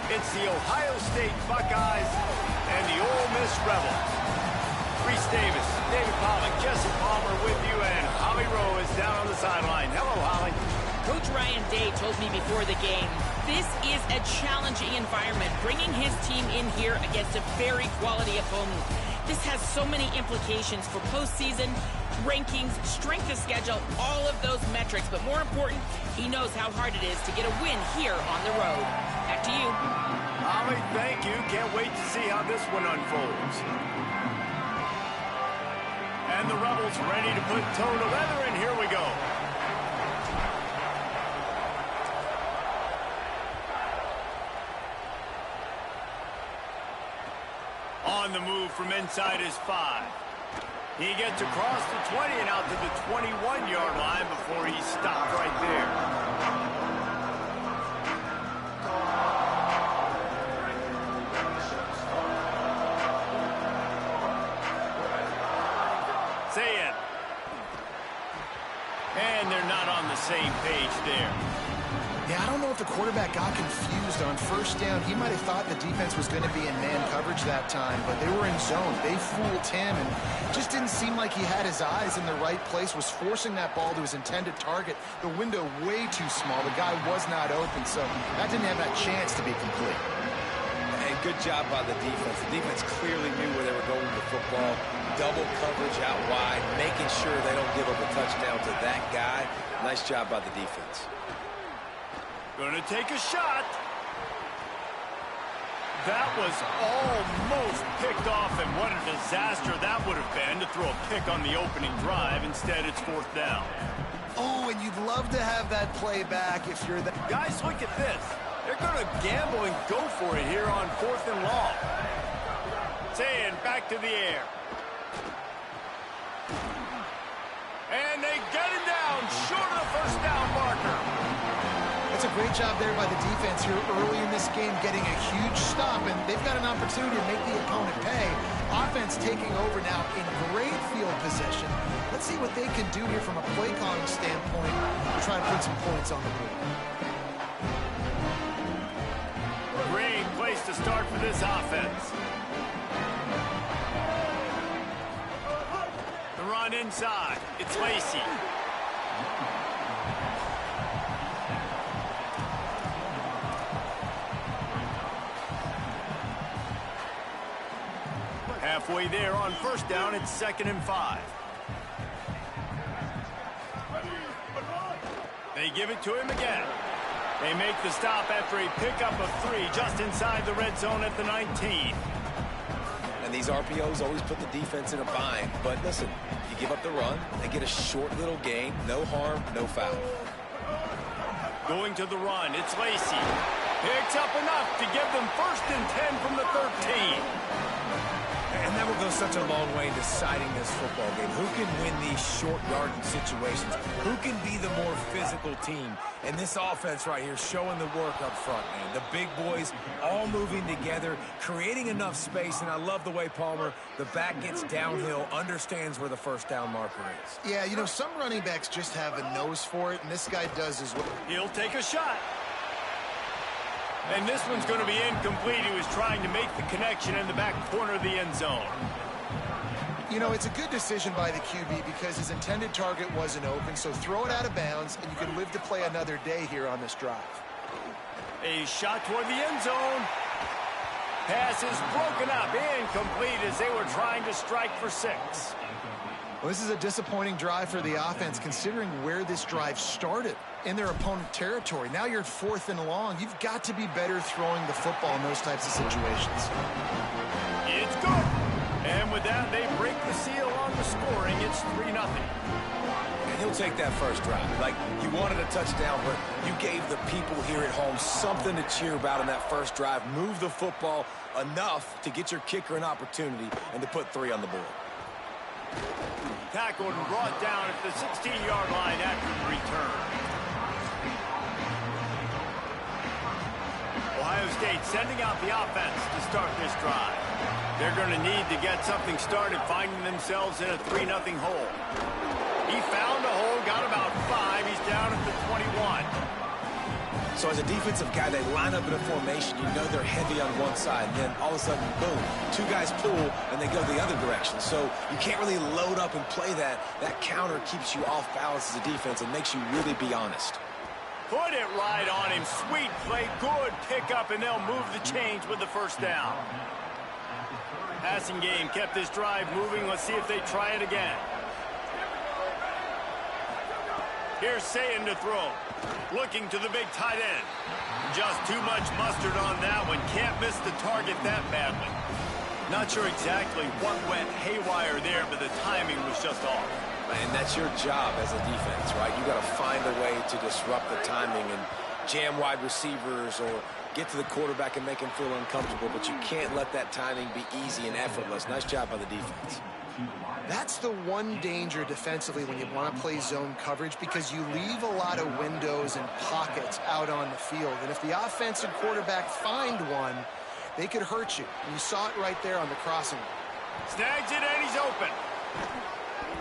It's the Ohio State Buckeyes and the Ole Miss Rebels. Reese Davis, David Pollack, Jesse Palmer with you, and Holly Rowe is down on the sideline. Hello, Holly. Coach Ryan Day told me before the game, this is a challenging environment, bringing his team in here against a very quality opponent. This has so many implications for postseason, rankings, strength of schedule, all of those metrics. But more important, he knows how hard it is to get a win here on the road. Back to you. Holly, thank you. Can't wait to see how this one unfolds. And the Rebels ready to put toe to leather, and here we go. On the move from inside his 5. He gets across the 20 and out to the 21-yard line before he stopped right there. Say it. And they're not on the same page there. Yeah, I don't know if the quarterback got confused on first down. He might have thought the defense was going to be in man coverage that time, but they were in zone. They fooled him, and just didn't seem like he had his eyes in the right place, was forcing that ball to his intended target. The window way too small. The guy was not open, so that didn't have that chance to be complete. And good job by the defense. The defense clearly knew where they were going with the football. Double coverage out wide, making sure they don't give up a touchdown to that guy. Nice job by the defense. Gonna take a shot. That was almost picked off, and what a disaster that would have been to throw a pick on the opening drive. Instead, it's 4th down. Oh, and you'd love to have that play back if you're the... Guys, look at this. They're gonna gamble and go for it here on 4th and long. Saying back to the air. And they get him down short of the first down marker. It's a great job there by the defense here early in this game, getting a huge stop, and they've got an opportunity to make the opponent pay. Offense taking over now in great field position. Let's see what they can do here from a play calling standpoint to try to put some points on the board. Great place to start for this offense. The run inside. It's Lacey. Halfway there on first down, it's 2nd and 5. They give it to him again. They make the stop after a pickup of 3 just inside the red zone at the 19. And these RPOs always put the defense in a bind. But listen, you give up the run, they get a short little gain, no harm, no foul. Going to the run, it's Lacey. Picks up enough to give them 1st and 10 from the 13. And that will go such a long way in deciding this football game. Who can win these short yardage situations? Who can be the more physical team? And this offense right here showing the work up front, man. The big boys all moving together, creating enough space. And I love the way Palmer, the back gets downhill, understands where the first down marker is. Yeah, you know, some running backs just have a nose for it, and this guy does as well. He'll take a shot. And this one's going to be incomplete. He was trying to make the connection in the back corner of the end zone. You know, it's a good decision by the QB because his intended target wasn't open, so throw it out of bounds, and you can live to play another day here on this drive. A shot toward the end zone. Pass is broken up, incomplete as they were trying to strike for 6. Well, this is a disappointing drive for the offense considering where this drive started in their opponent territory. Now you're at 4th and long. You've got to be better throwing the football in those types of situations. It's good. And with that, they break the seal on the scoring. It's 3-0. And he'll take that first drive. Like, you wanted a touchdown, but you gave the people here at home something to cheer about in that first drive. Move the football enough to get your kicker an opportunity and to put 3 on the board. Tackled and brought down at the 16-yard line after the return. Ohio State sending out the offense to start this drive. They're going to need to get something started, finding themselves in a 3-0 hole. He found a hole, got about 5. He's down at the 21. So as a defensive guy, they line up in a formation. You know they're heavy on one side. And then all of a sudden, boom, 2 guys pull, and they go the other direction. So you can't really load up and play that. That counter keeps you off balance as a defense and makes you really be honest. Put it right on him. Sweet play. Good pickup, and they'll move the chains with the first down. Passing game kept this drive moving. Let's see if they try it again. Here's Sayin to throw. Looking to the big tight end. Just too much mustard on that one. Can't miss the target that badly. Not sure exactly what went haywire there, but the timing was just off. And that's your job as a defense, right? You got to find a way to disrupt the timing and jam wide receivers or get to the quarterback and make him feel uncomfortable, but you can't let that timing be easy and effortless. Nice job by the defense. That's the one danger defensively when you want to play zone coverage, because you leave a lot of windows and pockets out on the field. And if the offensive quarterback find one, they could hurt you. And you saw it right there on the crossing. Snags it, and he's open.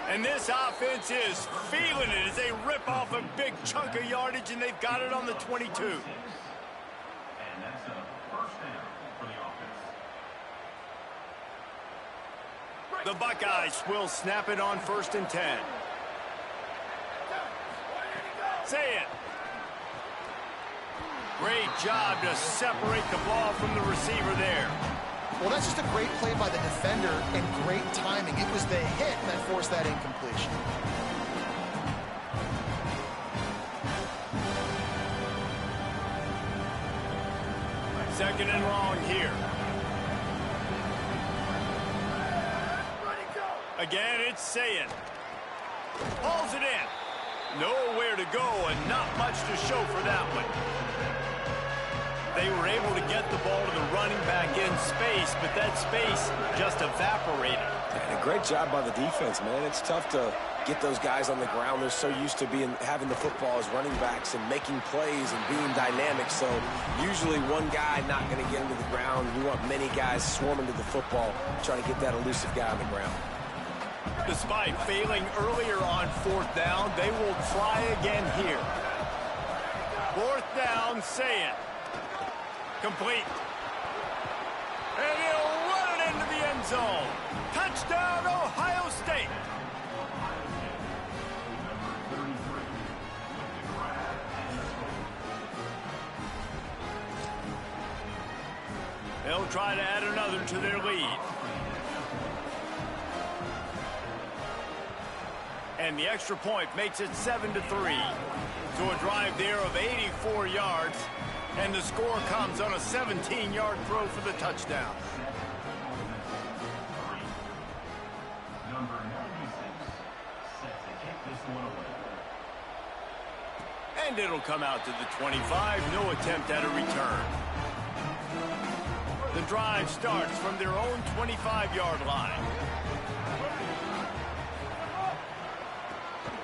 And this offense is feeling it as they rip off a big chunk of yardage, and they've got it on the 22. And that's a first down for the offense. The Buckeyes will snap it on 1st and 10. Say it. Great job to separate the ball from the receiver there. Well, that's just a great play by the defender and great timing. It was the hit that forced that incompletion. Second and long here. Again, it's Sayin. Hauls it in. Nowhere to go and not much to show for that one. They were able to get the ball to the running back in space, but that space just evaporated. And a great job by the defense, man. It's tough to get those guys on the ground. They're so used to having the football as running backs and making plays and being dynamic. So usually one guy not going to get into the ground. You want many guys swarming to the football, trying to get that elusive guy on the ground. Despite failing earlier on 4th down, they will try again here. 4th down, Sayin. Complete. And he'll run it into the end zone. Touchdown, Ohio State. They'll try to add another to their lead. And the extra point makes it 7-3. So a drive there of 84 yards. And the score comes on a 17-yard throw for the touchdown. Number 96 set to kick this one away. And it'll come out to the 25. No attempt at a return. The drive starts from their own 25-yard line.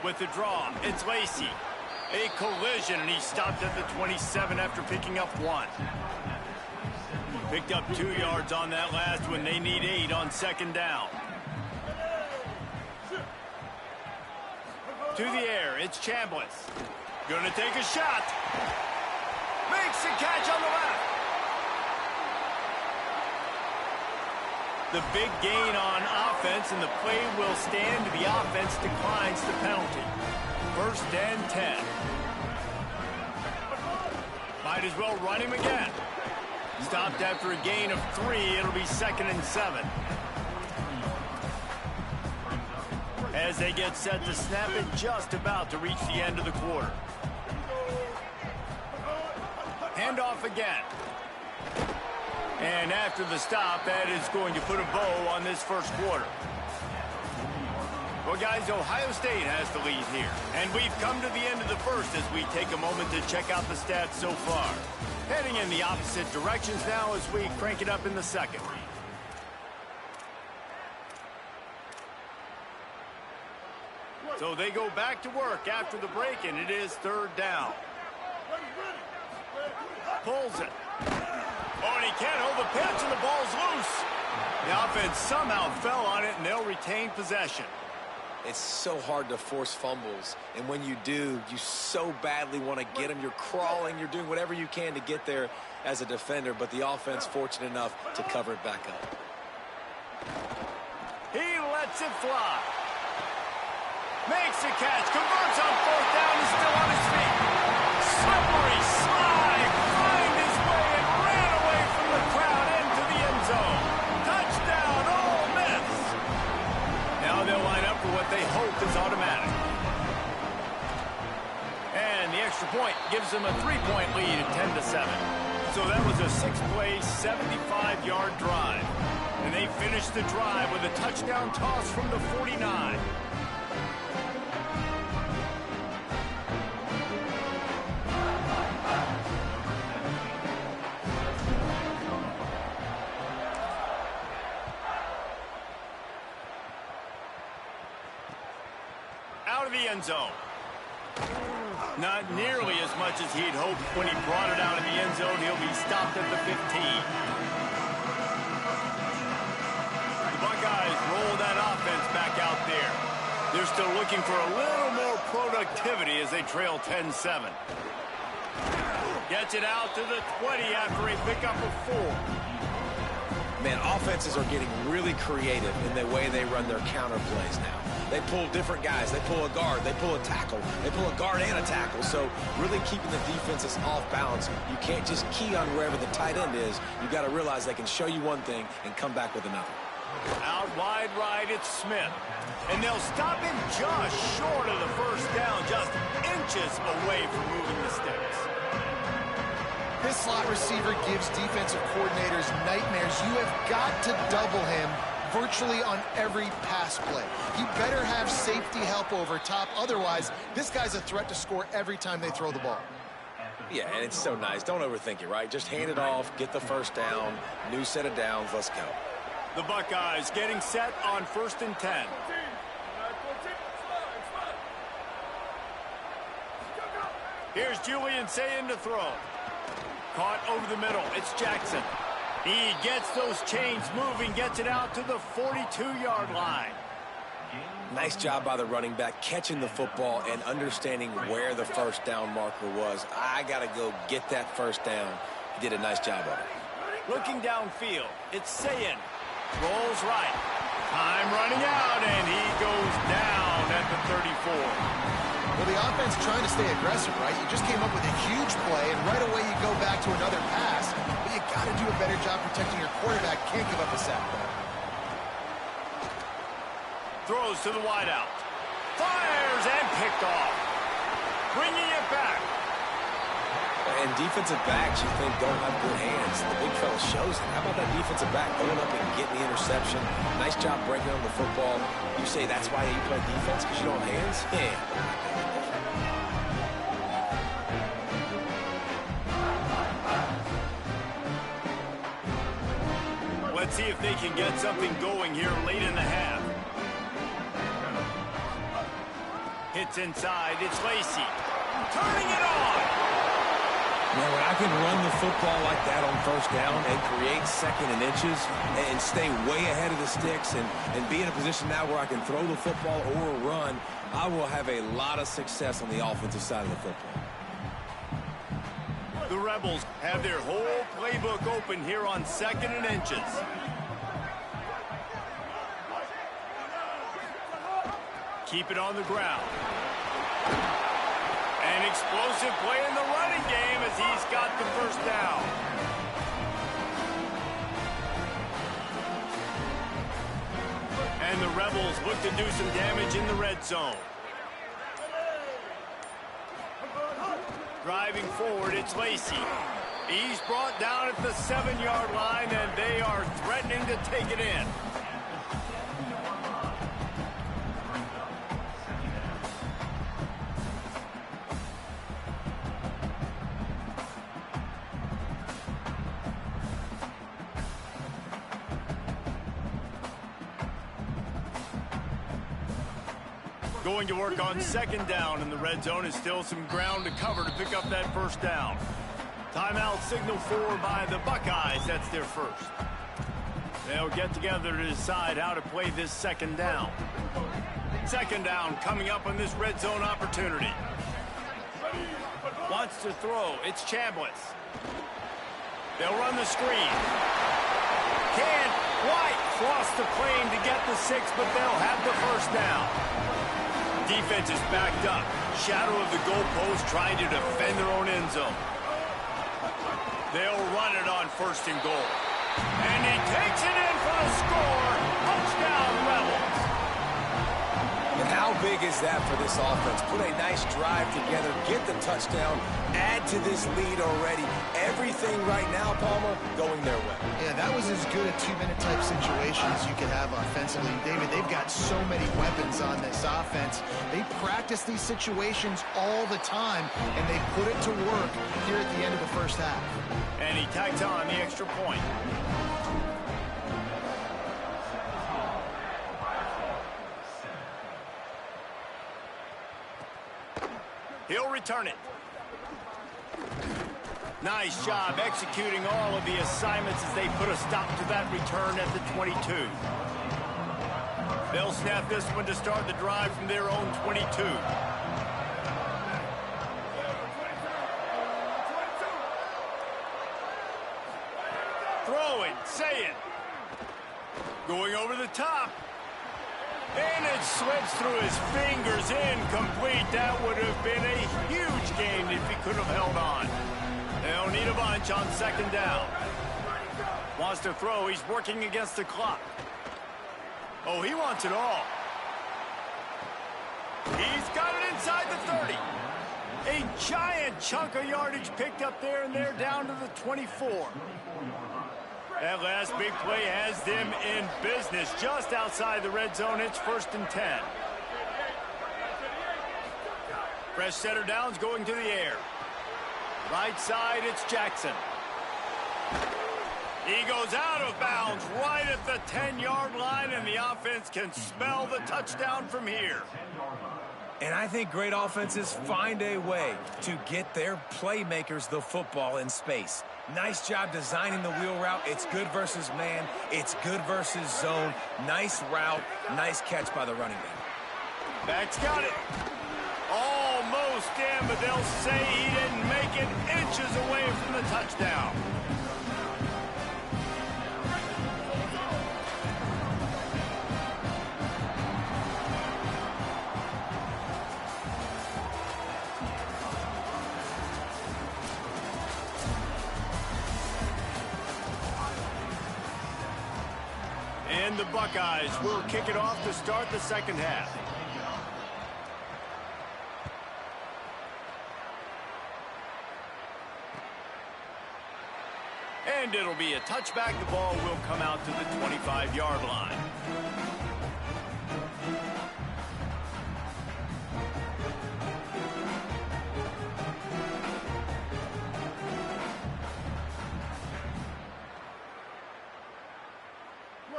With the draw, it's Lacey. A collision, and he stopped at the 27 after picking up 1. Picked up 2 yards on that last one. They need 8 on 2nd down. To the air, it's Chambliss. Gonna take a shot. Makes the catch on the left. The big gain on offense, and the play will stand. The offense declines the penalty. 1st and 10. Might as well run him again. Stopped after a gain of 3. It'll be 2nd and 7. As they get set to snap it, just about to reach the end of the quarter. Handoff again. And after the stop, that is going to put a bow on this first quarter. Well, guys, Ohio State has the lead here. And we've come to the end of the first as we take a moment to check out the stats so far. Heading in the opposite directions now as we crank it up in the second. So they go back to work after the break, and it is 3rd down. Pulls it. Oh, and he can't hold the pitch, and the ball's loose. The offense somehow fell on it, and they'll retain possession. It's so hard to force fumbles, and when you do, you so badly want to get them. You're crawling, you're doing whatever you can to get there as a defender, but the offense fortunate enough to cover it back up. He lets it fly. Makes the catch, converts on 4th down, he's still on his feet. Slippery slide, climbed his way and ran away from the crowd into the end zone. Touchdown, Ole Miss. Now they'll line up for what they hope is automatic. And the extra point gives them a 3-point lead at 10-7. So that was a 6-play, 75-yard drive. And they finished the drive with a touchdown toss from the 49. Out of the end zone. Not nearly as much as he'd hoped when he brought it out of the end zone. He'll be stopped at the 15. The Buckeyes roll that offense back out there. They're still looking for a little more productivity as they trail 10-7. Gets it out to the 20 after a pickup of 4. Man, offenses are getting really creative in the way they run their counter plays now. They pull different guys. They pull a guard. They pull a tackle. They pull a guard and a tackle. So really keeping the defenses off balance. You can't just key on wherever the tight end is. You got to realize they can show you one thing and come back with another. Out wide right, it's Smith. And they'll stop him just short of the first down, just inches away from moving the sticks. This slot receiver gives defensive coordinators nightmares. You have got to double him virtually on every pass play. You better have safety help over top. Otherwise, this guy's a threat to score every time they throw the ball. Yeah, and it's so nice. Don't overthink it, right? Just hand it off, get the first down, new set of downs, let's go. The Buckeyes getting set on 1st and 10. Here's Julian saying to throw. Caught over the middle. It's Jackson. He gets those chains moving, gets it out to the 42-yard line. Nice job by the running back, catching the football and understanding where the first down marker was. I got to go get that first down. He did a nice job of it. Looking downfield, it's Sayin. Rolls right. Time running out, and he goes down at the 34. Well, the offense trying to stay aggressive, right? You just came up with a huge play, and right away you go back to another pass. But you got to do a better job protecting your quarterback. Can't give up a sack. Throws to the wideout. Fires and picked off. Bringing it back. And defensive backs, you think, don't have good hands. The big fella shows it. How about that defensive back going up and getting the interception? Nice job breaking on the football. You say that's why you play defense, because you don't have hands? Yeah. Let's see if they can get something going here late in the half. Hits inside. It's Lacey. Turning it on. Man, when I can run the football like that on first down and create second and inches and stay way ahead of the sticks and be in a position now where I can throw the football or run, I will have a lot of success on the offensive side of the football. The Rebels have their whole playbook open here on 2nd and inches. Keep it on the ground. An explosive play in the running game as he's got the first down. And the Rebels look to do some damage in the red zone. Driving forward, it's Lacey. He's brought down at the 7-yard line, and they are threatening to take it in. Going to work on 2nd down in the red zone is still some ground to cover to pick up that first down. Timeout signal for by the Buckeyes. That's their first. They'll get together to decide how to play this 2nd down. Second down coming up on this red zone opportunity. Wants to throw. It's Chambliss. They'll run the screen. Can't quite cross the plane to get the 6, but they'll have the first down. Defense is backed up. Shadow of the goalpost trying to defend their own end zone. They'll run it on 1st and goal. And he takes it in for the score. Touchdown, Rebels. And how big is that for this offense? Put a nice drive together, get the touchdown, add to this lead already. Everything right now, Palmer, going their way. Yeah, that was as good a 2-minute type situation as you could have offensively. David, they've got so many weapons on this offense. They practice these situations all the time, and they put it to work here at the end of the first half. And he tacks on the extra point. He'll return it. Nice job executing all of the assignments as they put a stop to that return at the 22. They'll snap this one to start the drive from their own 22. Throwing, say it. Going over the top. And it slips through his fingers, incomplete. That would have been a huge gain if he could have held on. They'll need a bunch on 2nd down. Wants to throw. He's working against the clock. Oh, he wants it all. He's got it inside the 30. A giant chunk of yardage picked up there, and they're down to the 24. That last big play has them in business just outside the red zone. It's 1st and 10. Fresh setter downs going to the air. Right side, it's Jackson. He goes out of bounds right at the 10-yard line, and the offense can smell the touchdown from here. And I think great offenses find a way to get their playmakers the football in space. Nice job designing the wheel route. It's good versus man. It's good versus zone. Nice route. Nice catch by the running back. Back's got it. Almost in, but they'll say he didn't make it, inches away from the touchdown. And the Buckeyes will kick it off to start the 2nd half. And it'll be a touchback. The ball will come out to the 25-yard line.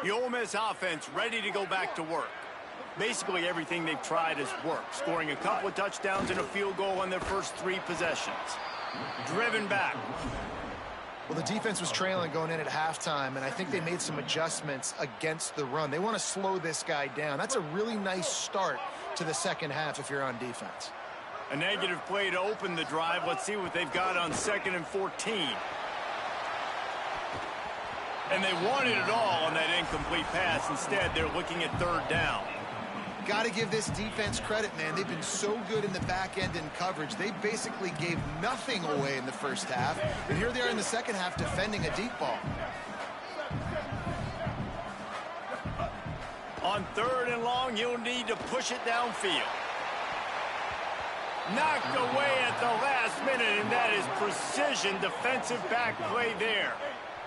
The Ole Miss offense ready to go back to work. Basically everything they've tried has worked, scoring a couple of touchdowns and a field goal on their first 3 possessions. Driven back. Well, the defense was trailing going in at halftime, and I think they made some adjustments against the run. They want to slow this guy down. That's a really nice start to the 2nd half if you're on defense. A negative play to open the drive. Let's see what they've got on 2nd and 14. And they wanted it all on that incomplete pass. Instead, they're looking at 3rd down. Got to give this defense credit, man. They've been so good in the back end in coverage. They basically gave nothing away in the first half. And here they are in the 2nd half defending a deep ball. On 3rd and long, you'll need to push it downfield. Knocked away at the last minute, and that is precision defensive back play there.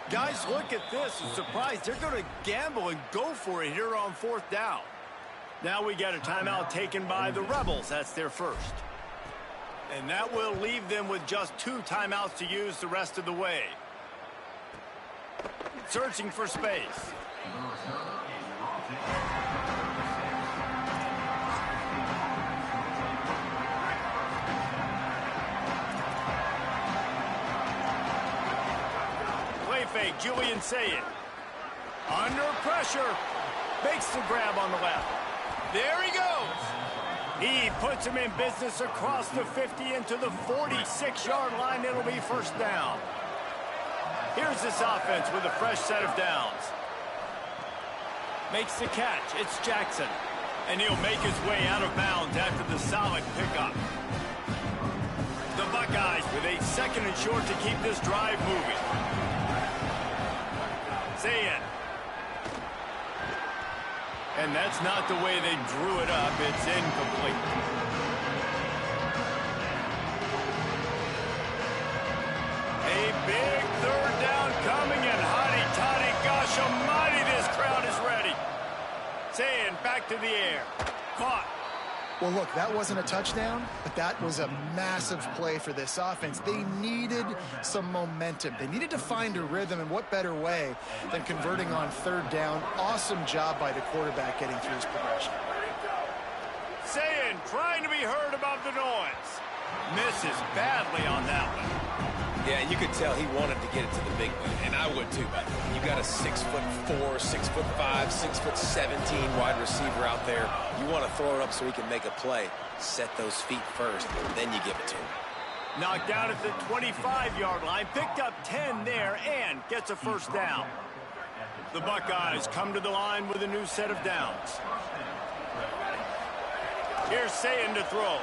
Guys, look at this. I'm surprised they're going to gamble and go for it here on 4th down. Now we got a timeout taken by the Rebels. That's their first. And that will leave them with just 2 timeouts to use the rest of the way. Searching for space. Play fake, Julian Sayed. Under pressure. Makes the grab on the left. There he goes. He puts him in business across the 50 into the 46-yard line. It'll be first down. Here's this offense with a fresh set of downs. Makes the catch. It's Jackson. And he'll make his way out of bounds after the solid pickup. The Buckeyes with a 2nd and short to keep this drive moving. Say it. And that's not the way they drew it up. It's incomplete. A big 3rd down coming, and hotty toddy, gosh almighty, this crowd is ready. Saying back to the air. Caught. Well, look, that wasn't a touchdown, but that was a massive play for this offense. They needed some momentum. They needed to find a rhythm, and what better way than converting on 3rd down. Awesome job by the quarterback getting through his progression. Saying, trying to be heard above the noise. Misses badly on that one. Yeah, you could tell he wanted to get it to the big one, and I would too, buddy. You got a 6'4", 6'5", 6'17" wide receiver out there. You want to throw it up so he can make a play. Set those feet first, then you give it to him. Knocked down at the 25-yard line, picked up 10 there, and gets a first down. The Buckeyes come to the line with a new set of downs. Here's Sayin to throw.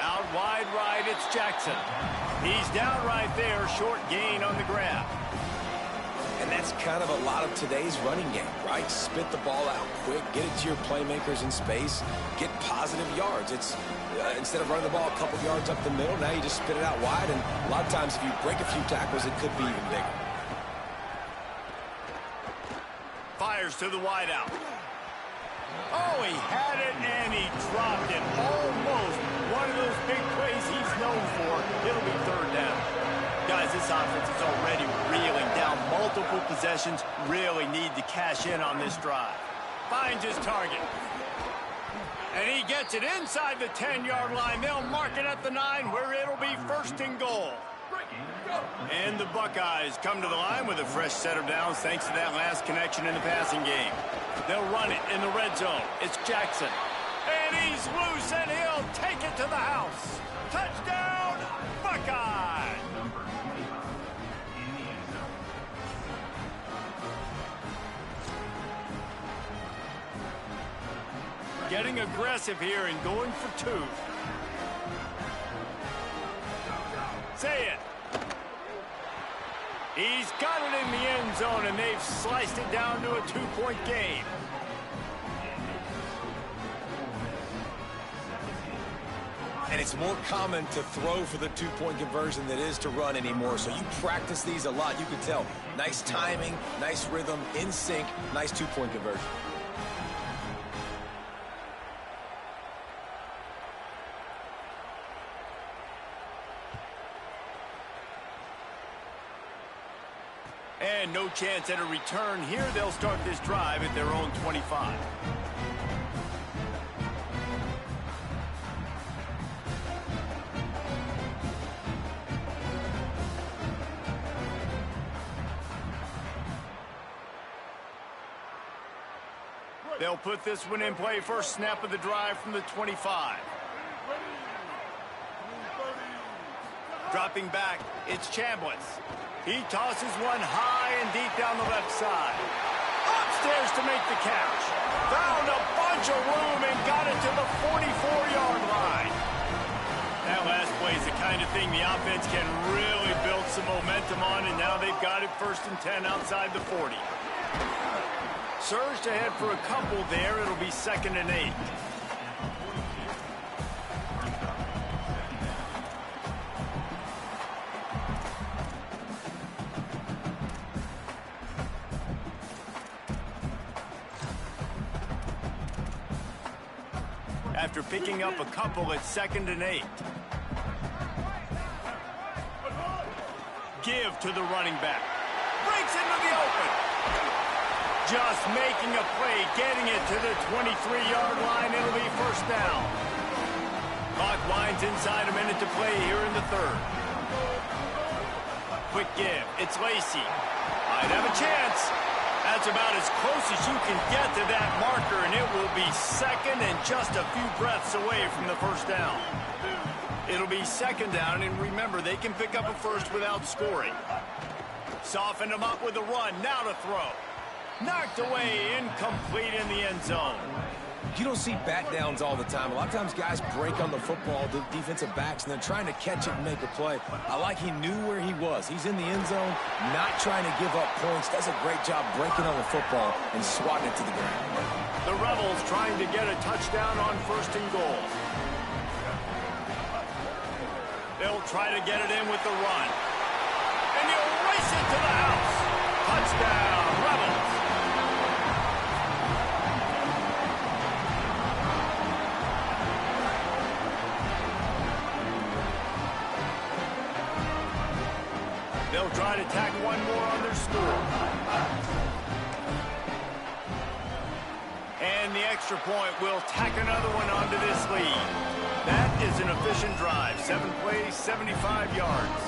Out wide right, it's Jackson. He's down right there, short gain on the grab. And that's kind of a lot of today's running game, right? Spit the ball out quick, get it to your playmakers in space, get positive yards. It's instead of running the ball a couple yards up the middle, now you just spit it out wide, and a lot of times if you break a few tackles, it could be even bigger. Fires to the wide out. Oh, he had it, and he dropped it. Almost one of those big plays he's known for. It'll be 3rd down. Guys, this offense is already reeling down multiple possessions. Really need to cash in on this drive. Finds his target. And he gets it inside the 10-yard line. They'll mark it at the 9, where it'll be 1st and goal. And the Buckeyes come to the line with a fresh set of downs thanks to that last connection in the passing game. They'll run it in the red zone. It's Jackson. And he's loose, and he'll take it to the house. Touchdown, Buckeyes! Number 25 in the end zone. Getting aggressive here and going for 2. Say it. He's got it in the end zone, and they've sliced it down to a 2-point game. And it's more common to throw for the 2-point conversion than it is to run anymore. So you practice these a lot. You can tell. Nice timing, nice rhythm, in sync, nice 2-point conversion. And no chance at a return here. They'll start this drive at their own 25. They'll put this one in play. First snap of the drive from the 25. Dropping back, it's Chambliss. He tosses one high and deep down the left side. Upstairs to make the catch. Found a bunch of room and got it to the 44-yard line. That last play is the kind of thing the offense can really build some momentum on, and now they've got it 1st and 10 outside the 40. Surged ahead for a couple there. It'll be 2nd and 8. After picking up a couple, it's 2nd and 8. Give to the running back. Breaks into the open. Just making a play, getting it to the 23-yard line. It'll be 1st down. Clock winds inside, a minute to play here in the 3rd. Quick give. It's Lacey. Might have a chance. That's about as close as you can get to that marker, and it will be second and just a few breaths away from the first down. It'll be second down, and remember, they can pick up a first without scoring. Soften them up with a run, now to throw. Knocked away, incomplete in the end zone. You don't see bat downs all the time. A lot of times guys break on the football, the defensive backs, and they're trying to catch it and make a play. I like he knew where he was. He's in the end zone, not trying to give up points. Does a great job breaking on the football and swatting it to the ground. The Rebels trying to get a touchdown on first and goal. They'll try to get it in with the run. And he'll race it to the house. Touchdown, Rebels. They'll try to tack one more on their score. And the extra point will tack another one onto this lead. That is an efficient drive. 7 plays, 75 yards.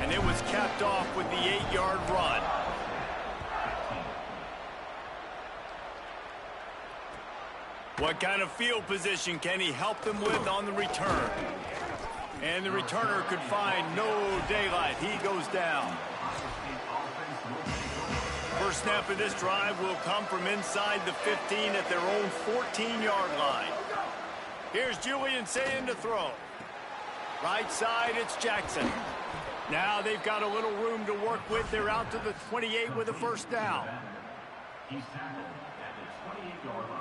And it was capped off with the 8-yard run. What kind of field position can he help them with on the return? And the returner could find no daylight. He goes down. First snap of this drive will come from inside the 15 at their own 14-yard line. Here's Julian Sayin to throw. Right side, it's Jackson. Now they've got a little room to work with. They're out to the 28 with a first down. He's tackled at the 28-yard line.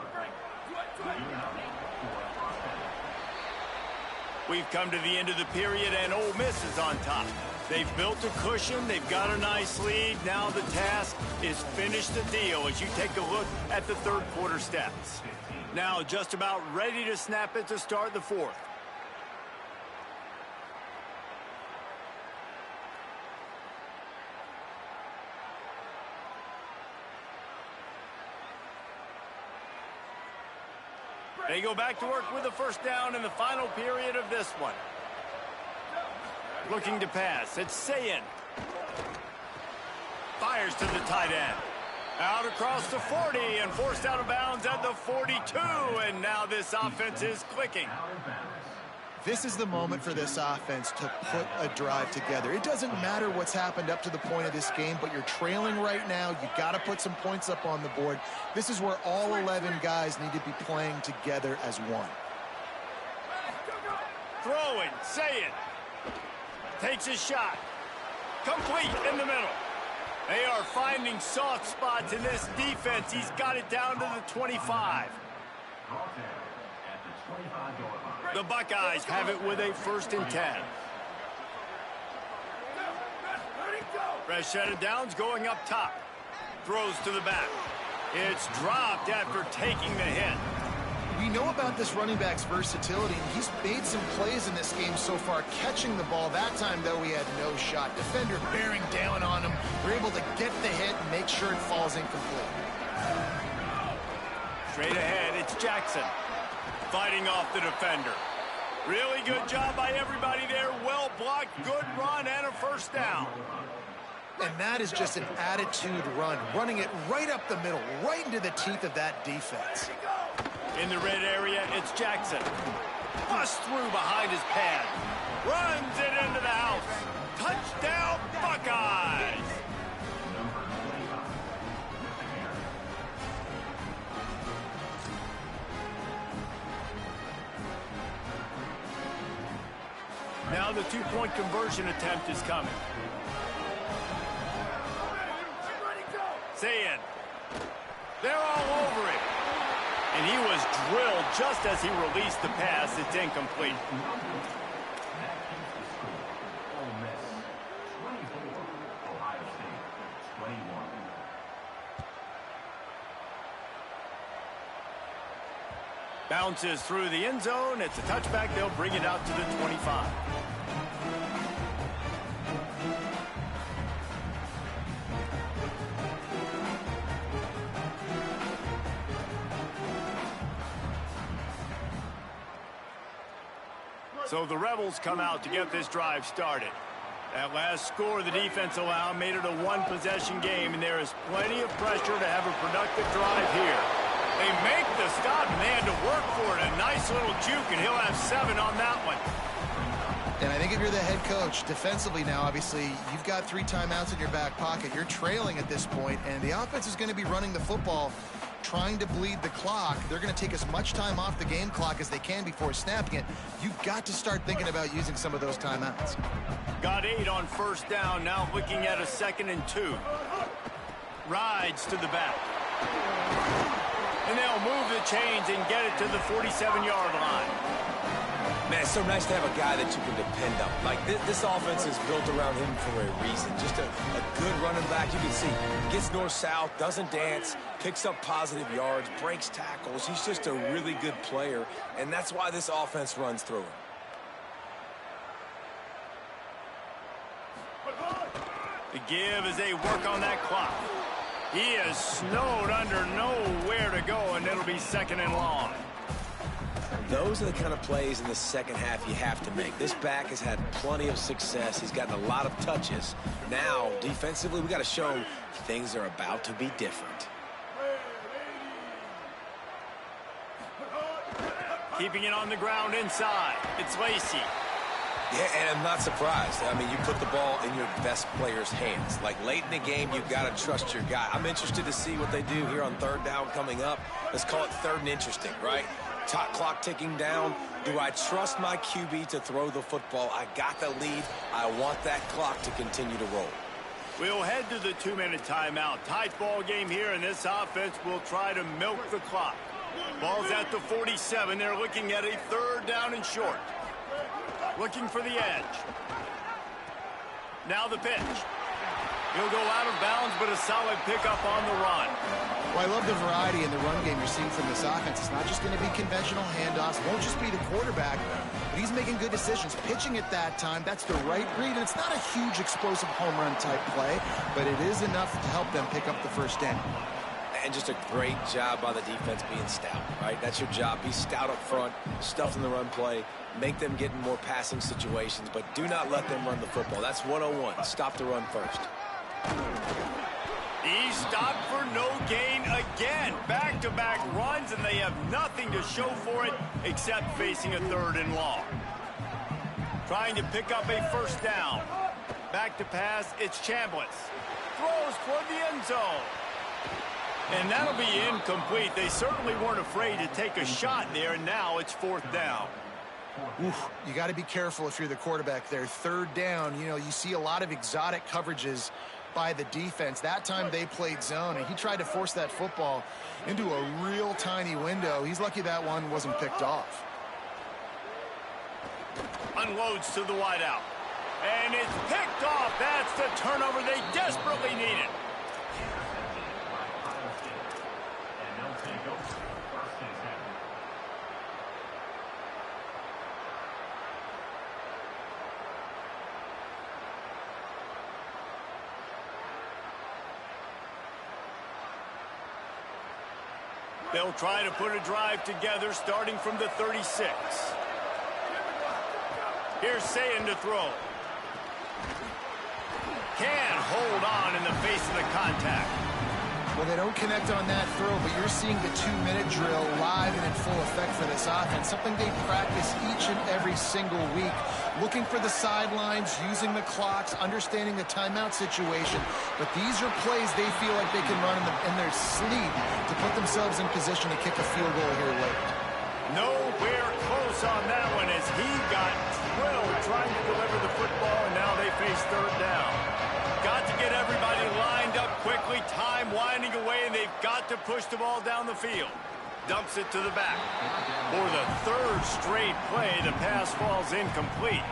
We've come to the end of the period, and Ole Miss is on top. They've built a cushion. They've got a nice lead. Now the task is finish the deal as you take a look at the third quarter stats. Now just about ready to snap it to start the fourth. They go back to work with the first down in the final period of this one. Looking to pass. It's Sayin. Fires to the tight end. Out across the 40 and forced out of bounds at the 42. And now this offense is clicking. This is the moment for this offense to put a drive together. It doesn't matter what's happened up to the point of this game, but you're trailing right now. You got to put some points up on the board. This is where all 11 guys need to be playing together as one. Throwing, Sayin. Takes a shot. Complete in the middle. They are finding soft spots in this defense. He's got it down to the 25. The Buckeyes have it with a 1st and 10. Fresh set of downs going up top. Throws to the back. It's dropped after taking the hit. We know about this running back's versatility, and he's made some plays in this game so far, catching the ball. That time, though, he had no shot. Defender bearing down on him. We're able to get the hit and make sure it falls incomplete. Straight ahead, it's Jackson. Fighting off the defender. Really good job by everybody there. Well blocked, good run, and a first down. And that is just an attitude run, running it right up the middle, right into the teeth of that defense. In the red area, it's Jackson. Busts through behind his pad. Runs it into the house. Touchdown, Buckeyes! Now the two-point conversion attempt is coming. Sayin. They're all over it. And he was drilled just as he released the pass. It's incomplete. Ole Miss 24, Ohio State 21. Bounces through the end zone. It's a touchback. They'll bring it out to the 25. So the Rebels come out to get this drive started. That last score the defense allowed made it a one-possession game, and there is plenty of pressure to have a productive drive here. They make the stop, and they had to work for it. A nice little juke, and he'll have 7 on that one. And I think if you're the head coach, defensively now, obviously, you've got 3 timeouts in your back pocket. You're trailing at this point, and the offense is going to be running the football, trying to bleed the clock. They're going to take as much time off the game clock as they can before snapping it. You've got to start thinking about using some of those timeouts. Got 8 on first down, now looking at a 2nd and 2. Rides to the back. And they'll move the chains and get it to the 47-yard line. Man, it's so nice to have a guy that you can depend on. Like, this offense is built around him for a reason. Just a good running back. You can see, gets north-south, doesn't dance, picks up positive yards, breaks tackles. He's just a really good player, and that's why this offense runs through him. The give as they work on that clock. He is snowed under, nowhere to go, and it'll be 2nd and long. Those are the kind of plays in the second half you have to make. This back has had plenty of success. He's gotten a lot of touches. Now, defensively, we got to show him things are about to be different. Keeping it on the ground inside. It's Lacy. Yeah, and I'm not surprised. I mean, you put the ball in your best player's hands. Like, late in the game, you've got to trust your guy. I'm interested to see what they do here on 3rd down coming up. Let's call it 3rd and interesting, right? Top clock ticking down. Do I trust my QB to throw the football? I got the lead. I want that clock to continue to roll. We'll head to the 2-minute timeout. Tight ball game here, and this offense will try to milk the clock. Ball's at the 47. They're looking at a 3rd down and short. Looking for the edge. Now the pitch. He'll go out of bounds, but a solid pickup on the run. Well, I love the variety in the run game you're seeing from this offense. It's not just going to be conventional handoffs. It won't just be the quarterback, but he's making good decisions. Pitching at that time, that's the right read, and it's not a huge explosive home run type play, but it is enough to help them pick up the 1st down. And just a great job by the defense being stout, right? That's your job. Be stout up front, stuff in the run play, make them get in more passing situations, but do not let them run the football. That's 101. Stop the run first. He stopped for no gain again. Back-to-back runs, and they have nothing to show for it except facing a 3rd and long. Trying to pick up a 1st down. Back to pass, it's Chambliss. Throws toward the end zone. And that'll be incomplete. They certainly weren't afraid to take a shot there, and now it's 4th down. Oof, you got to be careful if you're the quarterback there. 3rd down, you know, you see a lot of exotic coverages by the defense. That time they played zone, and he tried to force that football into a real tiny window. He's lucky that one wasn't picked off. Unloads to the wideout. And it's picked off. That's the turnover they desperately needed. And they'll take over 1st and 10. They'll try to put a drive together starting from the 36. Here's Sayin to throw. Can't hold on in the face of the contact. Well, they don't connect on that throw, but you're seeing the 2-minute drill live and in full effect for this offense, something they practice each and every single week. Looking for the sidelines, using the clocks, understanding the timeout situation. But these are plays they feel like they can run in their sleep to put themselves in position to kick a field goal here late. Nowhere close on that one as he got drilled trying to deliver the football, and now they face 3rd down. Got to get everybody lined up quickly, time winding away, and they've got to push the ball down the field. Dumps it to the back. For the 3rd straight play, the pass falls incomplete.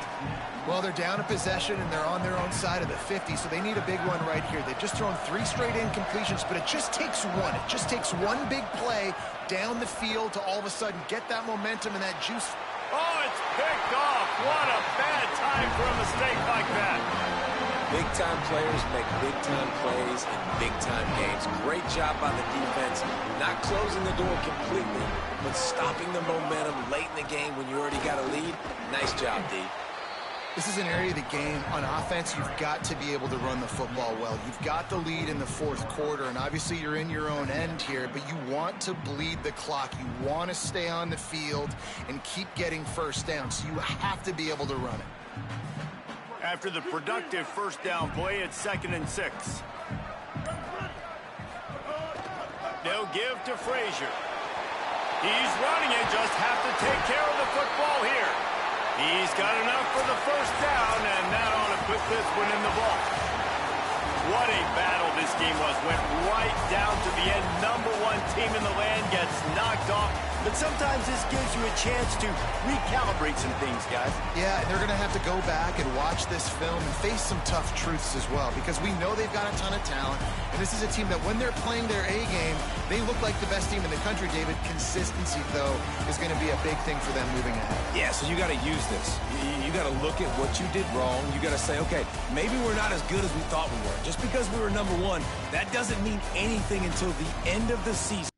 Well, they're down a possession, and they're on their own side of the 50, so they need a big one right here. They've just thrown 3 straight incompletions, but it just takes one. It just takes one big play down the field to all of a sudden get that momentum and that juice. Oh, it's picked off. What a bad time for a mistake like that. Big-time players make big-time plays in big-time games. Great job by the defense, not closing the door completely, but stopping the momentum late in the game when you already got a lead. Nice job, D. This is an area of the game. On offense, you've got to be able to run the football well. You've got the lead in the fourth quarter, and obviously you're in your own end here, but you want to bleed the clock. You want to stay on the field and keep getting first down, so you have to be able to run it. After the productive first down play, it's 2nd and 6. They'll give to Frazier. He's running it, just have to take care of the football here. He's got enough for the first down, and that ought to put this one in the vault. What a battle this game was. Went right down to the end. #1 team in the land gets knocked off. But sometimes this gives you a chance to recalibrate some things, guys. Yeah, they're going to have to go back and watch this film and face some tough truths as well, because we know they've got a ton of talent, and this is a team that when they're playing their A game, they look like the best team in the country, David. Consistency, though, is going to be a big thing for them moving ahead. Yeah, so you got to use this. You got to look at what you did wrong. You got to say, okay, maybe we're not as good as we thought we were. Just because we were #1, that doesn't mean anything until the end of the season.